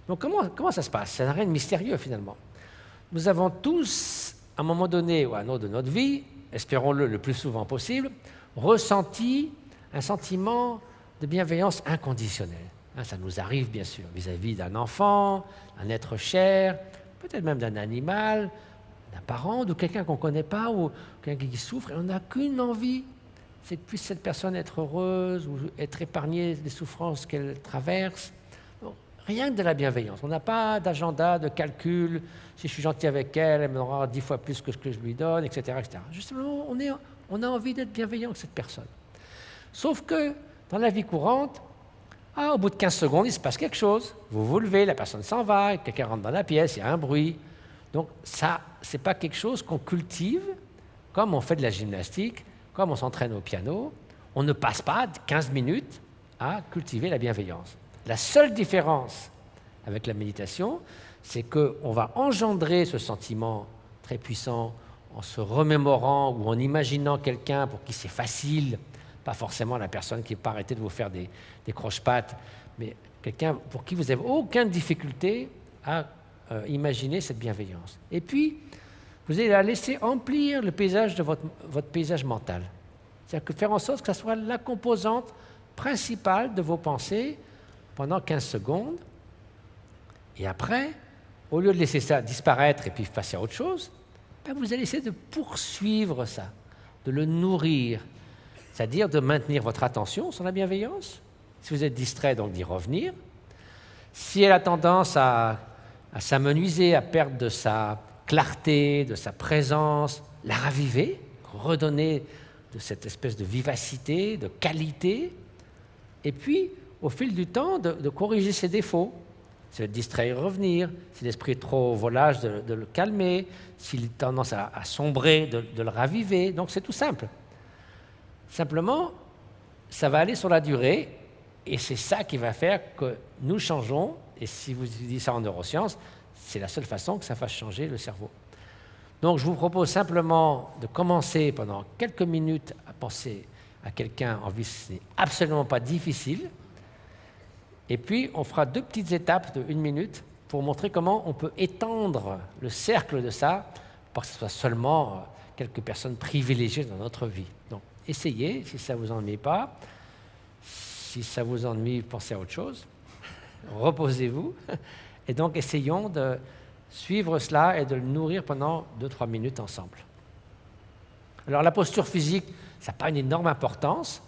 Donc, comment ça se passe ? Ça n'a rien de mystérieux, finalement. Nous avons tous, à un moment donné ou à un autre de notre vie, espérons-le le plus souvent possible, ressenti un sentiment de bienveillance inconditionnelle. Ça nous arrive, bien sûr, vis-à-vis d'un enfant, d'un être cher, peut-être même d'un animal, d'un parent, de quelqu'un qu'on ne connaît pas, ou quelqu'un qui souffre, et on n'a qu'une envie, c'est que puisse cette personne être heureuse ou être épargnée des souffrances qu'elle traverse. Rien que de la bienveillance. On n'a pas d'agenda, de calcul. Si je suis gentil avec elle, elle me donnera 10 fois plus que ce que je lui donne, etc. etc. Justement, on a envie d'être bienveillant avec cette personne. Sauf que dans la vie courante, au bout de 15 secondes, il se passe quelque chose. Vous vous levez, la personne s'en va, quelqu'un rentre dans la pièce, il y a un bruit. Donc ça, ce n'est pas quelque chose qu'on cultive, comme on fait de la gymnastique, comme on s'entraîne au piano. On ne passe pas 15 minutes à cultiver la bienveillance. La seule différence avec la méditation, c'est qu'on va engendrer ce sentiment très puissant en se remémorant ou en imaginant quelqu'un pour qui c'est facile, pas forcément la personne qui n'est pas arrêtée de vous faire des croche-pattes, mais quelqu'un pour qui vous n'avez aucune difficulté à imaginer cette bienveillance. Et puis, vous allez la laisser emplir le paysage de votre paysage mental. C'est-à-dire que faire en sorte que ça soit la composante principale de vos pensées pendant 15 secondes. Et après, au lieu de laisser ça disparaître et puis passer à autre chose, ben vous allez essayer de poursuivre ça, de le nourrir, c'est-à-dire de maintenir votre attention sur la bienveillance. Si vous êtes distrait, donc d'y revenir. Si elle a tendance à s'amenuiser, à perdre de sa clarté, de sa présence, la raviver, redonner de cette espèce de vivacité, de qualité, et puis, au fil du temps, de corriger ses défauts. Si elle est distrait, revenir. Si l'esprit est trop volage, de le calmer. S'il a tendance à sombrer, de le raviver. Donc c'est tout simple. Simplement, ça va aller sur la durée, et c'est ça qui va faire que nous changeons. Et si vous dites ça en neurosciences, c'est la seule façon que ça fasse changer le cerveau. Donc je vous propose simplement de commencer pendant quelques minutes à penser à quelqu'un en vie, ce n'est absolument pas difficile. Et puis on fera 2 petites étapes de 1 minute pour montrer comment on peut étendre le cercle de ça, pour que ce soit seulement quelques personnes privilégiées dans notre vie. Donc essayez, si ça ne vous ennuie pas. Si ça vous ennuie, pensez à autre chose. Reposez-vous. Et donc essayons de suivre cela et de le nourrir pendant 2-3 minutes ensemble. Alors la posture physique, ça n'a pas une énorme importance.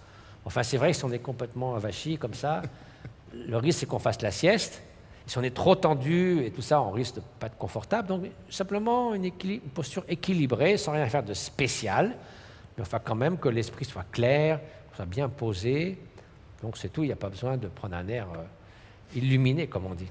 Enfin, c'est vrai que si on est complètement avachi comme ça, le risque c'est qu'on fasse la sieste. Et si on est trop tendu et tout ça, on risque de ne pas être confortable. Donc simplement une posture équilibrée, sans rien faire de spécial. Mais enfin quand même que l'esprit soit clair, soit bien posé. Donc c'est tout, il n'y a pas besoin de prendre un air illuminé, comme on dit.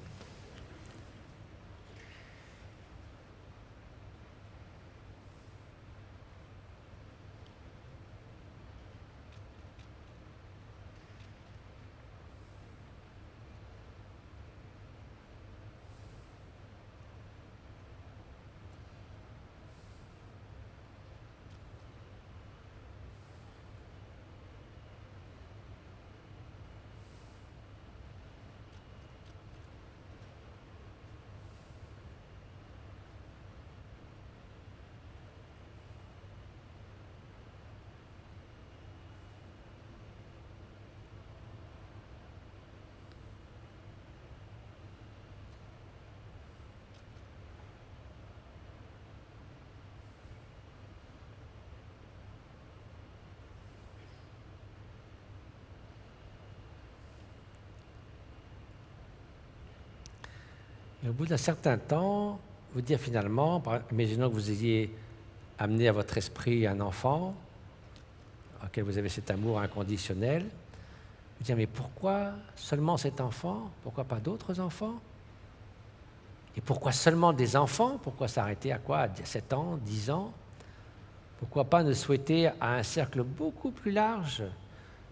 Et au bout d'un certain temps, vous dire finalement, imaginons que vous ayez amené à votre esprit un enfant, auquel vous avez cet amour inconditionnel, vous dire mais pourquoi seulement cet enfant? Pourquoi pas d'autres enfants? Et pourquoi seulement des enfants? Pourquoi s'arrêter à quoi? À 7 ans, 10 ans? Pourquoi pas ne souhaiter à un cercle beaucoup plus large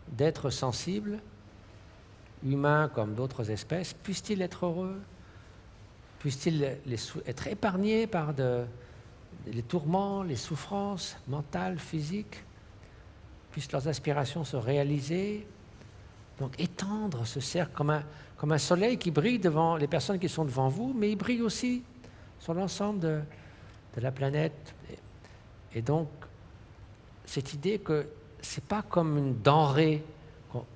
d'êtres sensibles, humains comme d'autres espèces? Puissent-ils être heureux? Puissent-ils être épargnés par les tourments, les souffrances mentales, physiques? Puissent leurs aspirations se réaliser? Donc étendre ce cercle comme un soleil qui brille devant les personnes qui sont devant vous, mais il brille aussi sur l'ensemble de la planète. Et donc, cette idée que ce n'est pas comme une denrée,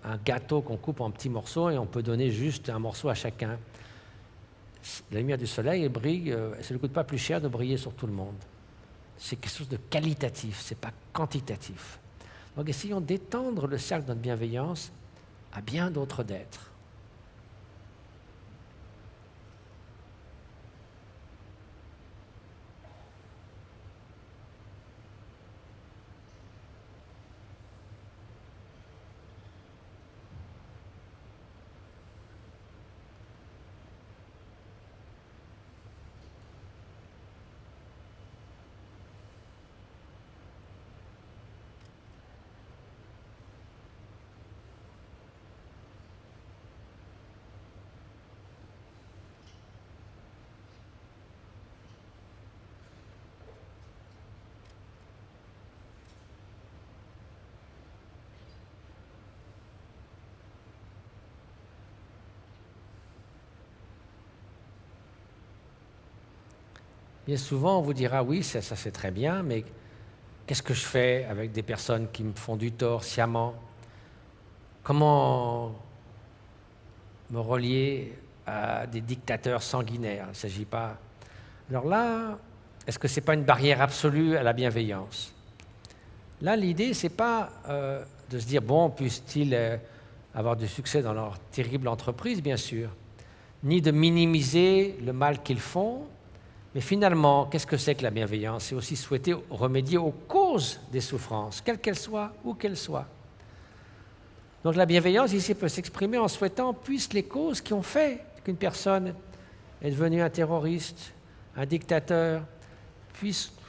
un gâteau qu'on coupe en petits morceaux et on peut donner juste un morceau à chacun. La lumière du soleil, elle brille, ça ne coûte pas plus cher de briller sur tout le monde. C'est quelque chose de qualitatif, ce n'est pas quantitatif. Donc essayons d'étendre le cercle de notre bienveillance à bien d'autres d'êtres. Bien souvent, on vous dira, oui, ça c'est très bien, mais qu'est-ce que je fais avec des personnes qui me font du tort sciemment? Comment me relier à des dictateurs sanguinaires. Il ne s'agit pas... Alors là, est-ce que ce n'est pas une barrière absolue à la bienveillance? Là, l'idée, ce n'est pas de se dire, bon, puissent-ils avoir du succès dans leur terrible entreprise, bien sûr, ni de minimiser le mal qu'ils font, mais finalement, qu'est-ce que c'est que la bienveillance? C'est aussi souhaiter remédier aux causes des souffrances, quelles qu'elles soient, où qu'elles soient. Donc la bienveillance, ici, peut s'exprimer en souhaitant, puissent les causes qui ont fait qu'une personne est devenue un terroriste, un dictateur,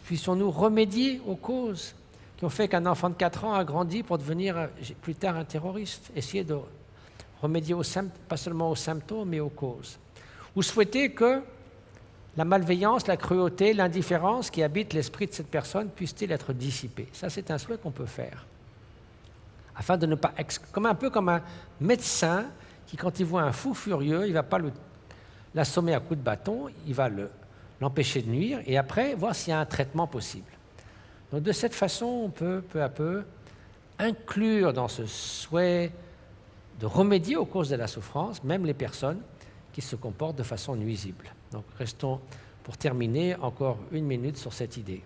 puissions-nous remédier aux causes qui ont fait qu'un enfant de 4 ans a grandi pour devenir plus tard un terroriste. Essayer de remédier pas seulement aux symptômes, mais aux causes. Ou souhaiter que la malveillance, la cruauté, l'indifférence qui habitent l'esprit de cette personne puissent-ils être dissipées. Ça, c'est un souhait qu'on peut faire. Afin de ne pas... un peu comme un médecin qui, quand il voit un fou furieux, il ne va pas l'assommer à coups de bâton, il va l'empêcher de nuire et après voir s'il y a un traitement possible. Donc de cette façon, on peut peu à peu inclure dans ce souhait de remédier aux causes de la souffrance, même les personnes qui se comportent de façon nuisible. Donc restons, pour terminer, encore 1 minute sur cette idée.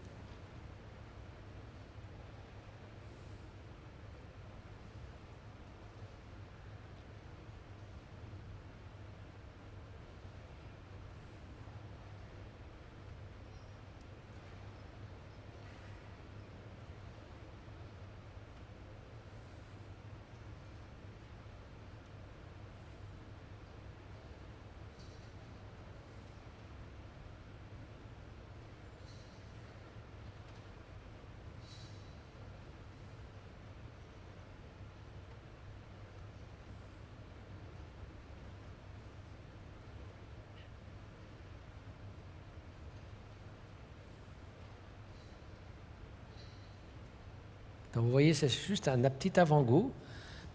Donc vous voyez, c'est juste un petit avant-goût.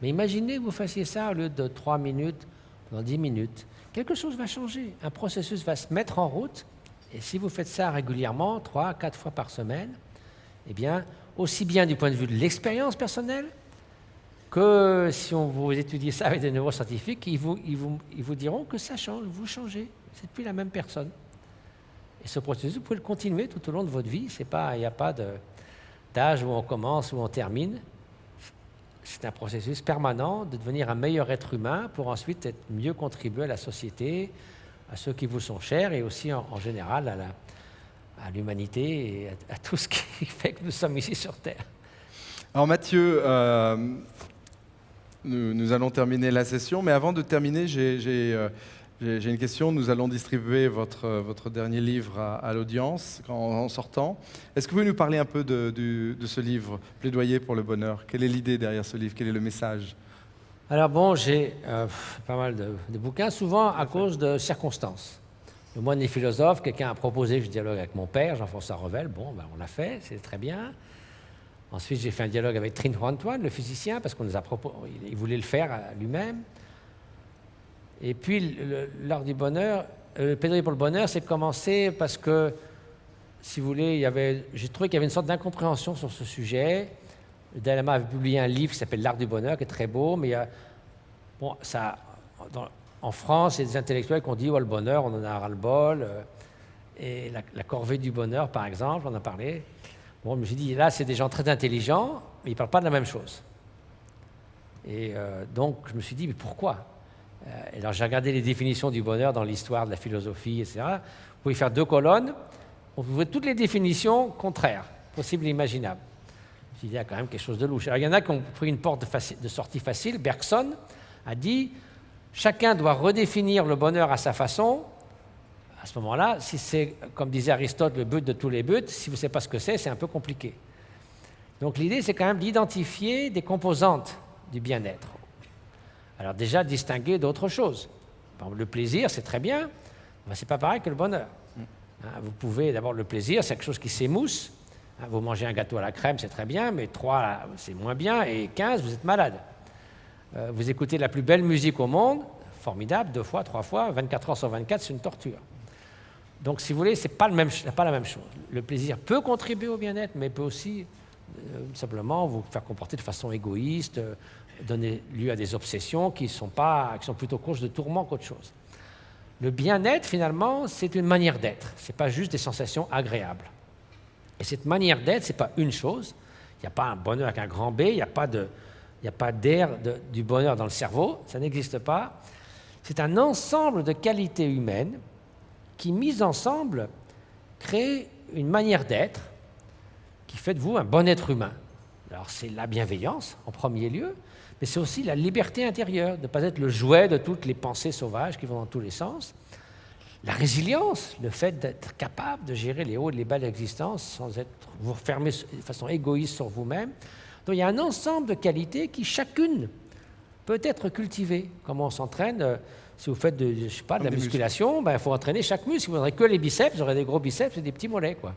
Mais imaginez que vous fassiez ça au lieu de 3 minutes, pendant 10 minutes. Quelque chose va changer. Un processus va se mettre en route. Et si vous faites ça régulièrement, 3 à 4 fois par semaine, eh bien, aussi bien du point de vue de l'expérience personnelle, que si vous étudiez ça avec des neuroscientifiques, ils vous diront que ça change, vous changez. Vous n'êtes plus la même personne. Et ce processus, vous pouvez le continuer tout au long de votre vie. Il n'y a pas d'âge où on commence, où on termine. C'est un processus permanent de devenir un meilleur être humain pour ensuite mieux contribuer à la société, à ceux qui vous sont chers et aussi en général à l'humanité et à tout ce qui fait que nous sommes ici sur Terre. Alors Mathieu, nous allons terminer la session, mais avant de terminer, j'ai une question. Nous allons distribuer votre dernier livre à l'audience en sortant. Est-ce que vous pouvez nous parler un peu de ce livre, Plaidoyer pour le bonheur? Quelle est l'idée derrière ce livre? Quel est le message? Alors bon, j'ai pas mal de bouquins, souvent à cause de circonstances. Le Moine des philosophes, quelqu'un a proposé que je dialogue avec mon père, Jean-François Revel. Bon, ben, on l'a fait, c'est très bien. Ensuite, j'ai fait un dialogue avec Trinh Antoine, le physicien, parce qu'il voulait le faire lui-même. Et puis, l'art du bonheur, le plaidoyer pour le bonheur, c'est commencé parce que, si vous voulez, j'ai trouvé qu'il y avait une sorte d'incompréhension sur ce sujet. Le Dalai Lama avait publié un livre qui s'appelle L'art du bonheur, qui est très beau, mais en France, il y a des intellectuels qui ont dit « Oh, le bonheur, on en a ras-le-bol ». Et la corvée du bonheur, par exemple, on en a parlé. Bon, je me suis dit, là, c'est des gens très intelligents, mais ils ne parlent pas de la même chose. Et donc, je me suis dit, mais pourquoi? Alors, j'ai regardé les définitions du bonheur dans l'histoire de la philosophie, etc. Vous pouvez faire 2 colonnes, vous voyez toutes les définitions contraires, possibles et imaginables. Je me suis dit, il y a quand même quelque chose de louche. Alors, il y en a qui ont pris une porte de sortie facile. Bergson a dit, chacun doit redéfinir le bonheur à sa façon. À ce moment-là, si c'est, comme disait Aristote, le but de tous les buts, si vous ne savez pas ce que c'est un peu compliqué. Donc l'idée, c'est quand même d'identifier des composantes du bien-être. Alors déjà, distinguer d'autres choses. Par exemple, le plaisir, c'est très bien, mais ce n'est pas pareil que le bonheur. Vous pouvez, d'abord, le plaisir, c'est quelque chose qui s'émousse. Vous mangez un gâteau à la crème, c'est très bien, mais 3, c'est moins bien, et 15, vous êtes malade. Vous écoutez la plus belle musique au monde, formidable, 2 fois, 3 fois, 24 heures sur 24, c'est une torture. Donc, si vous voulez, ce n'est pas la même chose. Le plaisir peut contribuer au bien-être, mais peut aussi simplement vous faire comporter de façon égoïste, donner lieu à des obsessions qui sont plutôt cause de tourment qu'autre chose. Le bien-être, finalement, c'est une manière d'être. Ce n'est pas juste des sensations agréables. Et cette manière d'être, ce n'est pas une chose. Il n'y a pas un bonheur avec un grand B, il n'y a pas d'air du bonheur dans le cerveau, ça n'existe pas. C'est un ensemble de qualités humaines qui, mises ensemble, créent une manière d'être qui fait de vous un bon être humain. Alors c'est la bienveillance, en premier lieu, mais c'est aussi la liberté intérieure, de ne pas être le jouet de toutes les pensées sauvages qui vont dans tous les sens. La résilience, le fait d'être capable de gérer les hauts et les bas de l'existence sans vous refermer de façon égoïste sur vous-même. Donc il y a un ensemble de qualités qui, chacune, peut être cultivée. Comme on s'entraîne, si vous faites de la musculation, il faut entraîner chaque muscle. Si vous n'aurez que les biceps, vous aurez des gros biceps et des petits mollets, quoi.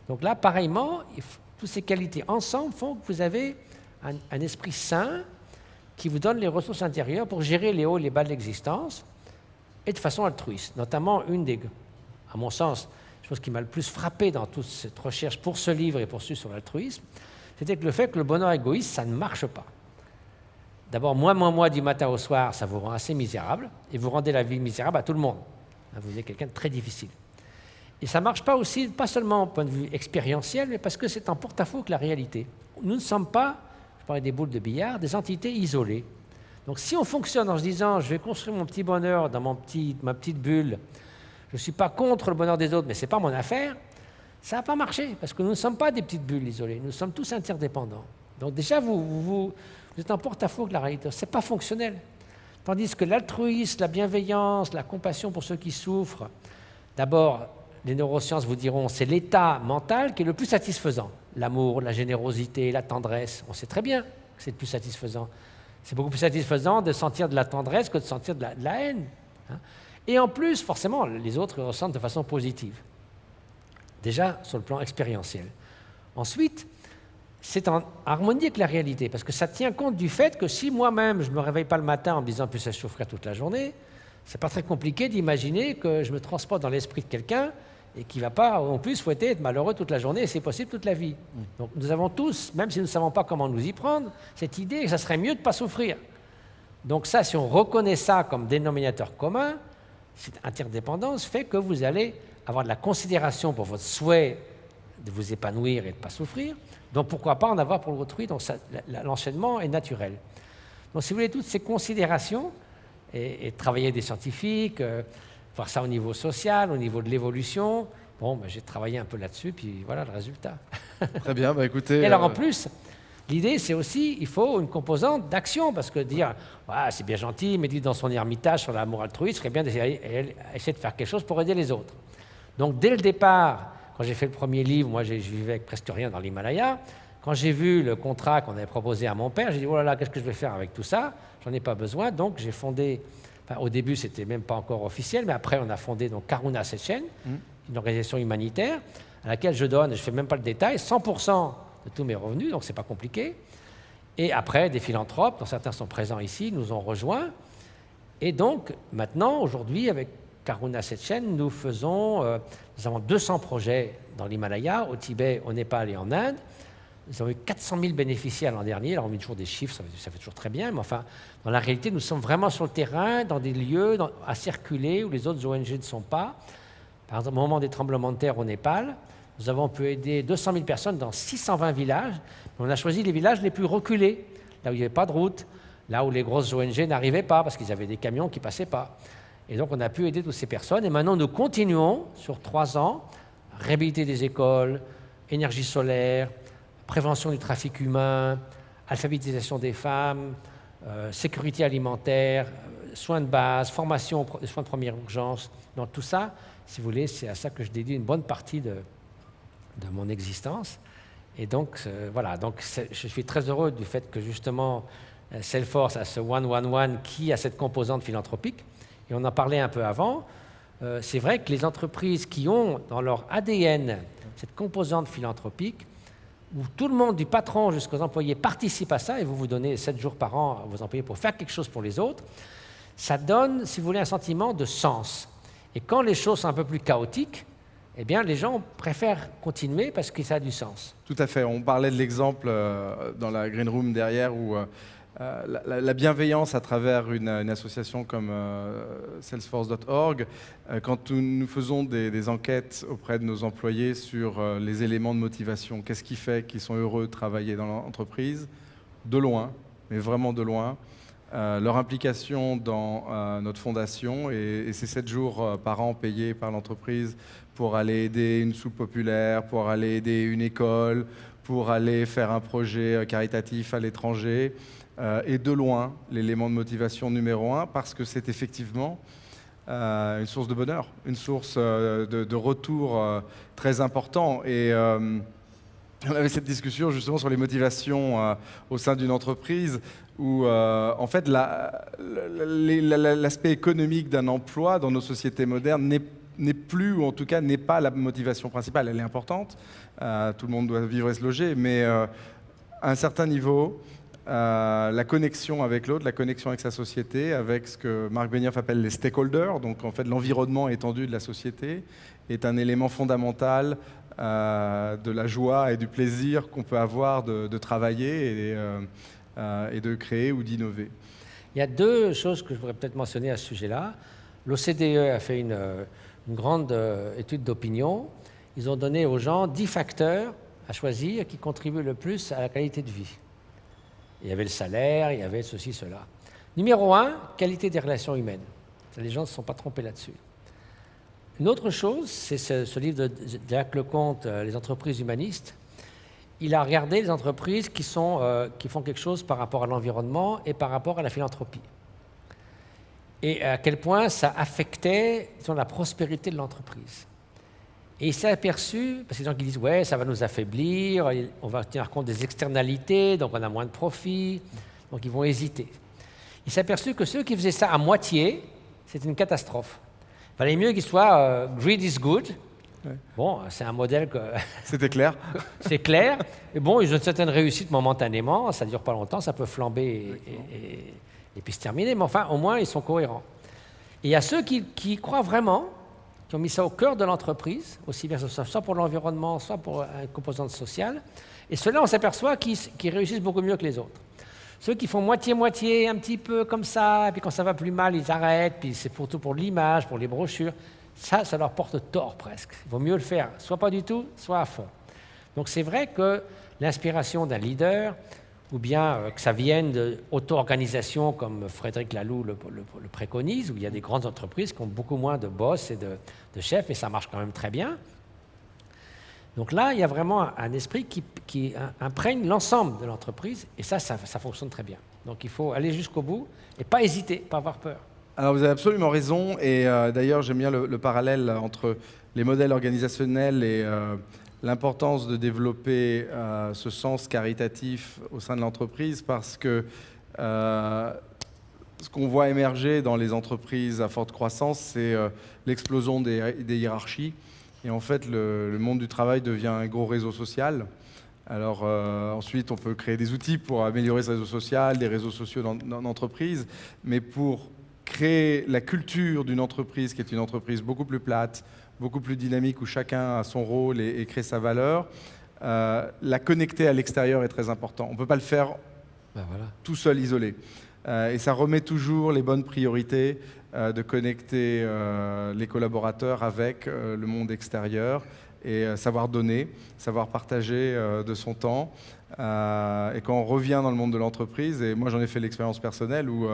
Donc là, pareillement, toutes ces qualités ensemble font que vous avez un esprit sain qui vous donne les ressources intérieures pour gérer les hauts et les bas de l'existence et de façon altruiste. Notamment, à mon sens, la chose qui m'a le plus frappé dans toute cette recherche pour ce livre et pour celui sur l'altruisme, c'était que le fait que le bonheur égoïste, ça ne marche pas. D'abord, moi, du matin au soir, ça vous rend assez misérable, et vous rendez la vie misérable à tout le monde. Vous êtes quelqu'un de très difficile. Et ça ne marche pas aussi, pas seulement au point de vue expérientiel, mais parce que c'est en porte-à-faux avec la réalité. Nous ne sommes pas, je parlais des boules de billard, des entités isolées. Donc si on fonctionne en se disant « je vais construire mon petit bonheur dans ma petite bulle, je ne suis pas contre le bonheur des autres, mais ce n'est pas mon affaire », ça n'a pas marché, parce que nous ne sommes pas des petites bulles isolées, nous sommes tous interdépendants. Donc déjà, vous êtes en porte-à-faux avec la réalité, ce n'est pas fonctionnel. Tandis que l'altruisme, la bienveillance, la compassion pour ceux qui souffrent, d'abord, les neurosciences vous diront, c'est l'état mental qui est le plus satisfaisant. L'amour, la générosité, la tendresse, on sait très bien que c'est le plus satisfaisant. C'est beaucoup plus satisfaisant de sentir de la tendresse que de sentir de la haine. Et en plus, forcément, les autres le ressentent de façon positive. Déjà, sur le plan expérientiel. Ensuite, c'est en harmonie avec la réalité, parce que ça tient compte du fait que si moi-même, je ne me réveille pas le matin en me disant « puis ça souffrir toute la journée », c'est pas très compliqué d'imaginer que je me transporte dans l'esprit de quelqu'un et qui ne va pas non plus souhaiter être malheureux toute la journée, et c'est possible toute la vie. Donc nous avons tous, même si nous ne savons pas comment nous y prendre, cette idée que ça serait mieux de ne pas souffrir. Donc ça, si on reconnaît ça comme dénominateur commun, cette interdépendance fait que vous allez avoir de la considération pour votre souhait de vous épanouir et de ne pas souffrir. Donc pourquoi pas en avoir pour l'autrui? Donc l'enchaînement est naturel. Donc si vous voulez, toutes ces considérations, et travailler avec des scientifiques, voir ça au niveau social, au niveau de l'évolution. Bon, j'ai travaillé un peu là-dessus, puis voilà le résultat. Très bien, écoutez... Et alors en plus, l'idée c'est aussi, il faut une composante d'action, parce que dire, c'est bien gentil, mais dit dans son ermitage sur l'amour altruiste, ce serait bien d'essayer de faire quelque chose pour aider les autres. Donc dès le départ, quand j'ai fait le premier livre, moi je vivais avec presque rien dans l'Himalaya. Quand j'ai vu le contrat qu'on avait proposé à mon père, j'ai dit, oh là là, qu'est-ce que je vais faire avec tout ça? J'en ai pas besoin. Donc j'ai fondé, au début c'était même pas encore officiel, mais après on a fondé donc Karuna Sechen, une organisation humanitaire à laquelle je donne, je fais même pas le détail, 100% de tous mes revenus, donc c'est pas compliqué. Et après, des philanthropes, dont certains sont présents ici, nous ont rejoints. Et donc maintenant, aujourd'hui, avec Karuna Sechen, nous avons 200 projets dans l'Himalaya, au Tibet, au Népal et en Inde. Nous avons eu 400 000 bénéficiaires l'an dernier. Alors on met toujours des chiffres, ça fait toujours très bien, mais enfin, dans la réalité, nous sommes vraiment sur le terrain, dans des lieux à circuler où les autres ONG ne sont pas. Par exemple, au moment des tremblements de terre au Népal, nous avons pu aider 200 000 personnes dans 620 villages. On a choisi les villages les plus reculés, là où il n'y avait pas de route, là où les grosses ONG n'arrivaient pas, parce qu'ils avaient des camions qui ne passaient pas. Et donc on a pu aider toutes ces personnes. Et maintenant, nous continuons, sur 3 ans, à réhabiliter des écoles, énergie solaire, prévention du trafic humain, alphabétisation des femmes, sécurité alimentaire, soins de base, formation, soins de première urgence. Donc tout ça, si vous voulez, c'est à ça que je dédie une bonne partie de mon existence. Et donc, voilà, donc je suis très heureux du fait que justement, Salesforce a ce 1-1-1 qui a cette composante philanthropique. Et on en parlait un peu avant. C'est vrai que les entreprises qui ont dans leur ADN cette composante philanthropique, où tout le monde, du patron jusqu'aux employés, participe à ça, et vous donnez 7 jours par an à vos employés pour faire quelque chose pour les autres, ça donne, si vous voulez, un sentiment de sens. Et quand les choses sont un peu plus chaotiques, eh bien, les gens préfèrent continuer parce que ça a du sens. Tout à fait. On parlait de l'exemple dans la green room derrière où la bienveillance à travers une association comme Salesforce.org. Quand nous faisons des enquêtes auprès de nos employés sur les éléments de motivation, qu'est-ce qui fait qu'ils sont heureux de travailler dans l'entreprise? De loin, mais vraiment de loin, leur implication dans notre fondation, et c'est 7 jours par an payés par l'entreprise pour aller aider une soupe populaire, pour aller aider une école, pour aller faire un projet caritatif à l'étranger. Et de loin, l'élément de motivation numéro 1, parce que c'est effectivement une source de bonheur, une source de retour très important. Et on avait cette discussion justement sur les motivations au sein d'une entreprise où en fait l'aspect économique d'un emploi dans nos sociétés modernes n'est plus, ou en tout cas n'est pas la motivation principale. Elle est importante, tout le monde doit vivre et se loger, mais à un certain niveau, la connexion avec l'autre, la connexion avec sa société, avec ce que Marc Benioff appelle les stakeholders, donc en fait l'environnement étendu de la société, est un élément fondamental de la joie et du plaisir qu'on peut avoir de travailler et de créer ou d'innover. Il y a 2 choses que je voudrais peut-être mentionner à ce sujet-là. L'OCDE a fait une grande étude d'opinion. Ils ont donné aux gens 10 facteurs à choisir qui contribuent le plus à la qualité de vie. Il y avait le salaire, il y avait ceci, cela. Numéro 1, qualité des relations humaines. Les gens ne se sont pas trompés là-dessus. Une autre chose, c'est ce livre de Jacques Leconte, Les entreprises humanistes. Il a regardé les entreprises qui font quelque chose par rapport à l'environnement et par rapport à la philanthropie. Et à quel point ça affectait, disons, la prospérité de l'entreprise. Et il s'est aperçu, parce que les gens qui disent « ouais, ça va nous affaiblir, on va tenir compte des externalités, donc on a moins de profit », donc ils vont hésiter. Il s'est aperçu que ceux qui faisaient ça à moitié, c'était une catastrophe. Il valait mieux qu'il soit greed is good. Ouais. Bon, c'est un modèle que... C'était clair. C'est clair. Et bon, ils ont une certaine réussite momentanément, ça ne dure pas longtemps, ça peut flamber et puis se terminer, mais enfin, au moins, ils sont cohérents. Et il y a ceux qui croient vraiment, qui ont mis ça au cœur de l'entreprise, aussi bien soit pour l'environnement, soit pour une composante sociale. Et ceux-là, on s'aperçoit qu'ils réussissent beaucoup mieux que les autres. Ceux qui font moitié-moitié, un petit peu comme ça, et puis quand ça va plus mal, ils arrêtent, puis c'est surtout pour l'image, pour les brochures, ça leur porte tort presque. Il vaut mieux le faire, soit pas du tout, soit à fond. Donc c'est vrai que l'inspiration d'un leader, ou bien que ça vienne d'auto-organisations comme Frédéric Laloux le préconise, où il y a des grandes entreprises qui ont beaucoup moins de boss et de chefs, et ça marche quand même très bien. Donc là, il y a vraiment un esprit qui imprègne l'ensemble de l'entreprise, et ça fonctionne très bien. Donc il faut aller jusqu'au bout et pas hésiter, pas avoir peur. Alors vous avez absolument raison, et d'ailleurs j'aime bien le parallèle entre les modèles organisationnels et l'importance de développer ce sens caritatif au sein de l'entreprise, parce que ce qu'on voit émerger dans les entreprises à forte croissance, c'est l'explosion des hiérarchies. Et en fait, le monde du travail devient un gros réseau social. Alors ensuite, on peut créer des outils pour améliorer ce réseau social, des réseaux sociaux dans l'entreprise, mais pour créer la culture d'une entreprise qui est une entreprise beaucoup plus plate, beaucoup plus dynamique, où chacun a son rôle et crée sa valeur, la connecter à l'extérieur est très important. On ne peut pas le faire tout seul, isolé. Et ça remet toujours les bonnes priorités de connecter les collaborateurs avec le monde extérieur et savoir donner, savoir partager de son temps. Et quand on revient dans le monde de l'entreprise, et moi j'en ai fait l'expérience personnelle où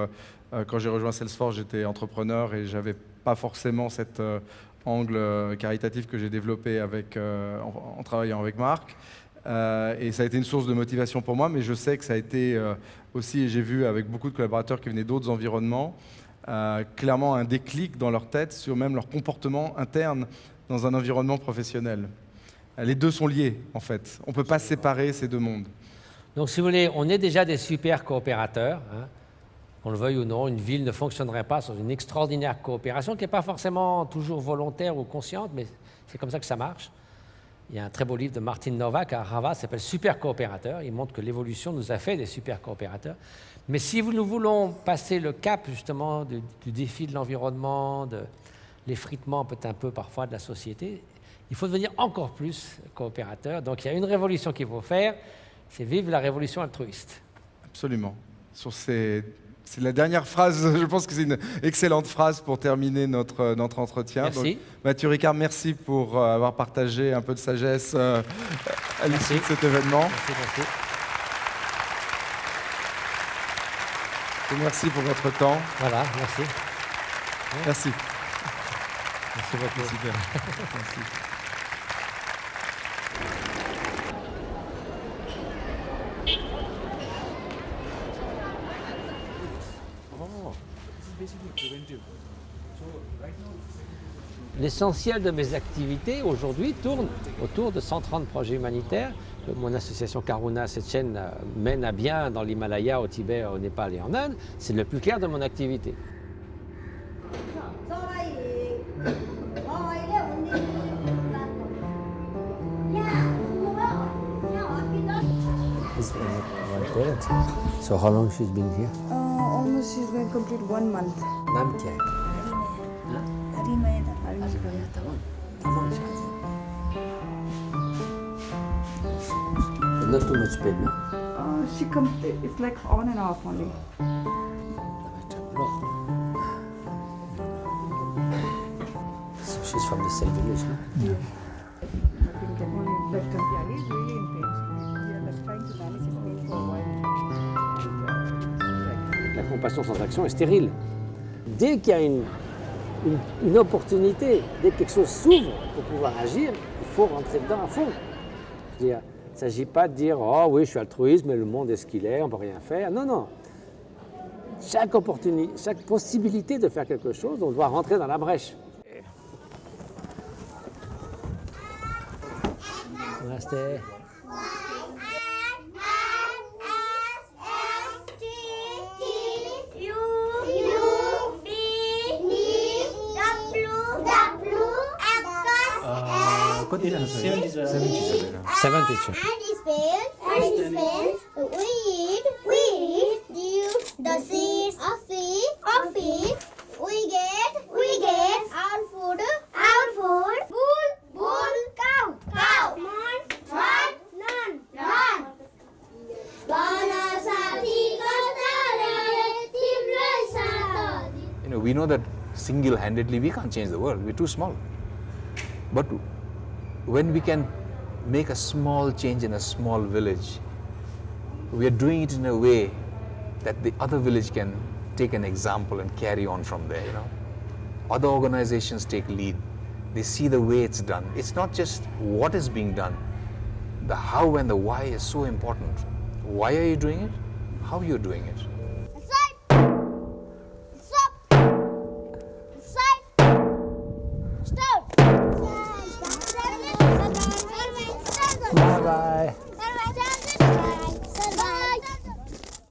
quand j'ai rejoint Salesforce, j'étais entrepreneur et j'avais pas forcément cet angle caritatif que j'ai développé en travaillant avec Marc. Et ça a été une source de motivation pour moi, mais je sais que ça a été aussi, et j'ai vu avec beaucoup de collaborateurs qui venaient d'autres environnements, clairement un déclic dans leur tête sur même leur comportement interne dans un environnement professionnel. Les deux sont liés, en fait. On ne peut pas séparer ces deux mondes. Donc, si vous voulez, on est déjà des super coopérateurs. Hein. Qu'on le veuille ou non, une ville ne fonctionnerait pas sans une extraordinaire coopération qui n'est pas forcément toujours volontaire ou consciente, mais c'est comme ça que ça marche. Il y a un très beau livre de Martin Nowak à Harvard qui s'appelle « Super coopérateurs ». Il montre que l'évolution nous a fait des super coopérateurs. Mais si nous voulons passer le cap, justement, du défi de l'environnement, de l'effritement peut-être un peu parfois de la société, il faut devenir encore plus coopérateur. Donc il y a une révolution qu'il faut faire, c'est vivre la révolution altruiste. Absolument. C'est la dernière phrase, je pense que c'est une excellente phrase pour terminer notre entretien. Merci. Donc, Mathieu Ricard, merci pour avoir partagé un peu de sagesse à l'issue de cet événement. Merci. Et merci pour votre temps. Voilà, merci. Merci. Merci beaucoup. Super. Merci. L'essentiel de mes activités aujourd'hui tourne autour de 130 projets humanitaires que mon association Karuna Sechen mène à bien dans l'Himalaya, au Tibet, au Népal et en Inde. C'est le plus clair de mon activité. So how long she's been here? Almost she's going to complete 1 month. Naam kya hai? Not too much pain, no? She comes, it's like on and off only. So she's from the same village, no? I think the only better. Yeah, he's really in pain. We are just trying to manage his pain for a while. La compassion sans action est stérile. Dès qu'il y a une opportunité, dès que quelque chose s'ouvre pour pouvoir agir, il faut rentrer dedans à fond. Je veux dire, il ne s'agit pas de dire « Oh oui, je suis altruiste, mais le monde est ce qu'il est, on ne peut rien faire ». Non, non. Chaque opportunité, chaque possibilité de faire quelque chose, on doit rentrer dans la brèche. Namaste. What is it? 70 Seven teacher. And we eat the seeds of it. We get our food, bull, cow, none. We know that single-handedly we can't change the world. We're too small. But when we can make a small change in a small village, we are doing it in a way that the other village can take an example and carry on from there. Other organizations take lead. They see the way it's done. It's not just what is being done. The how and the why is so important. Why are you doing it? How you're doing it.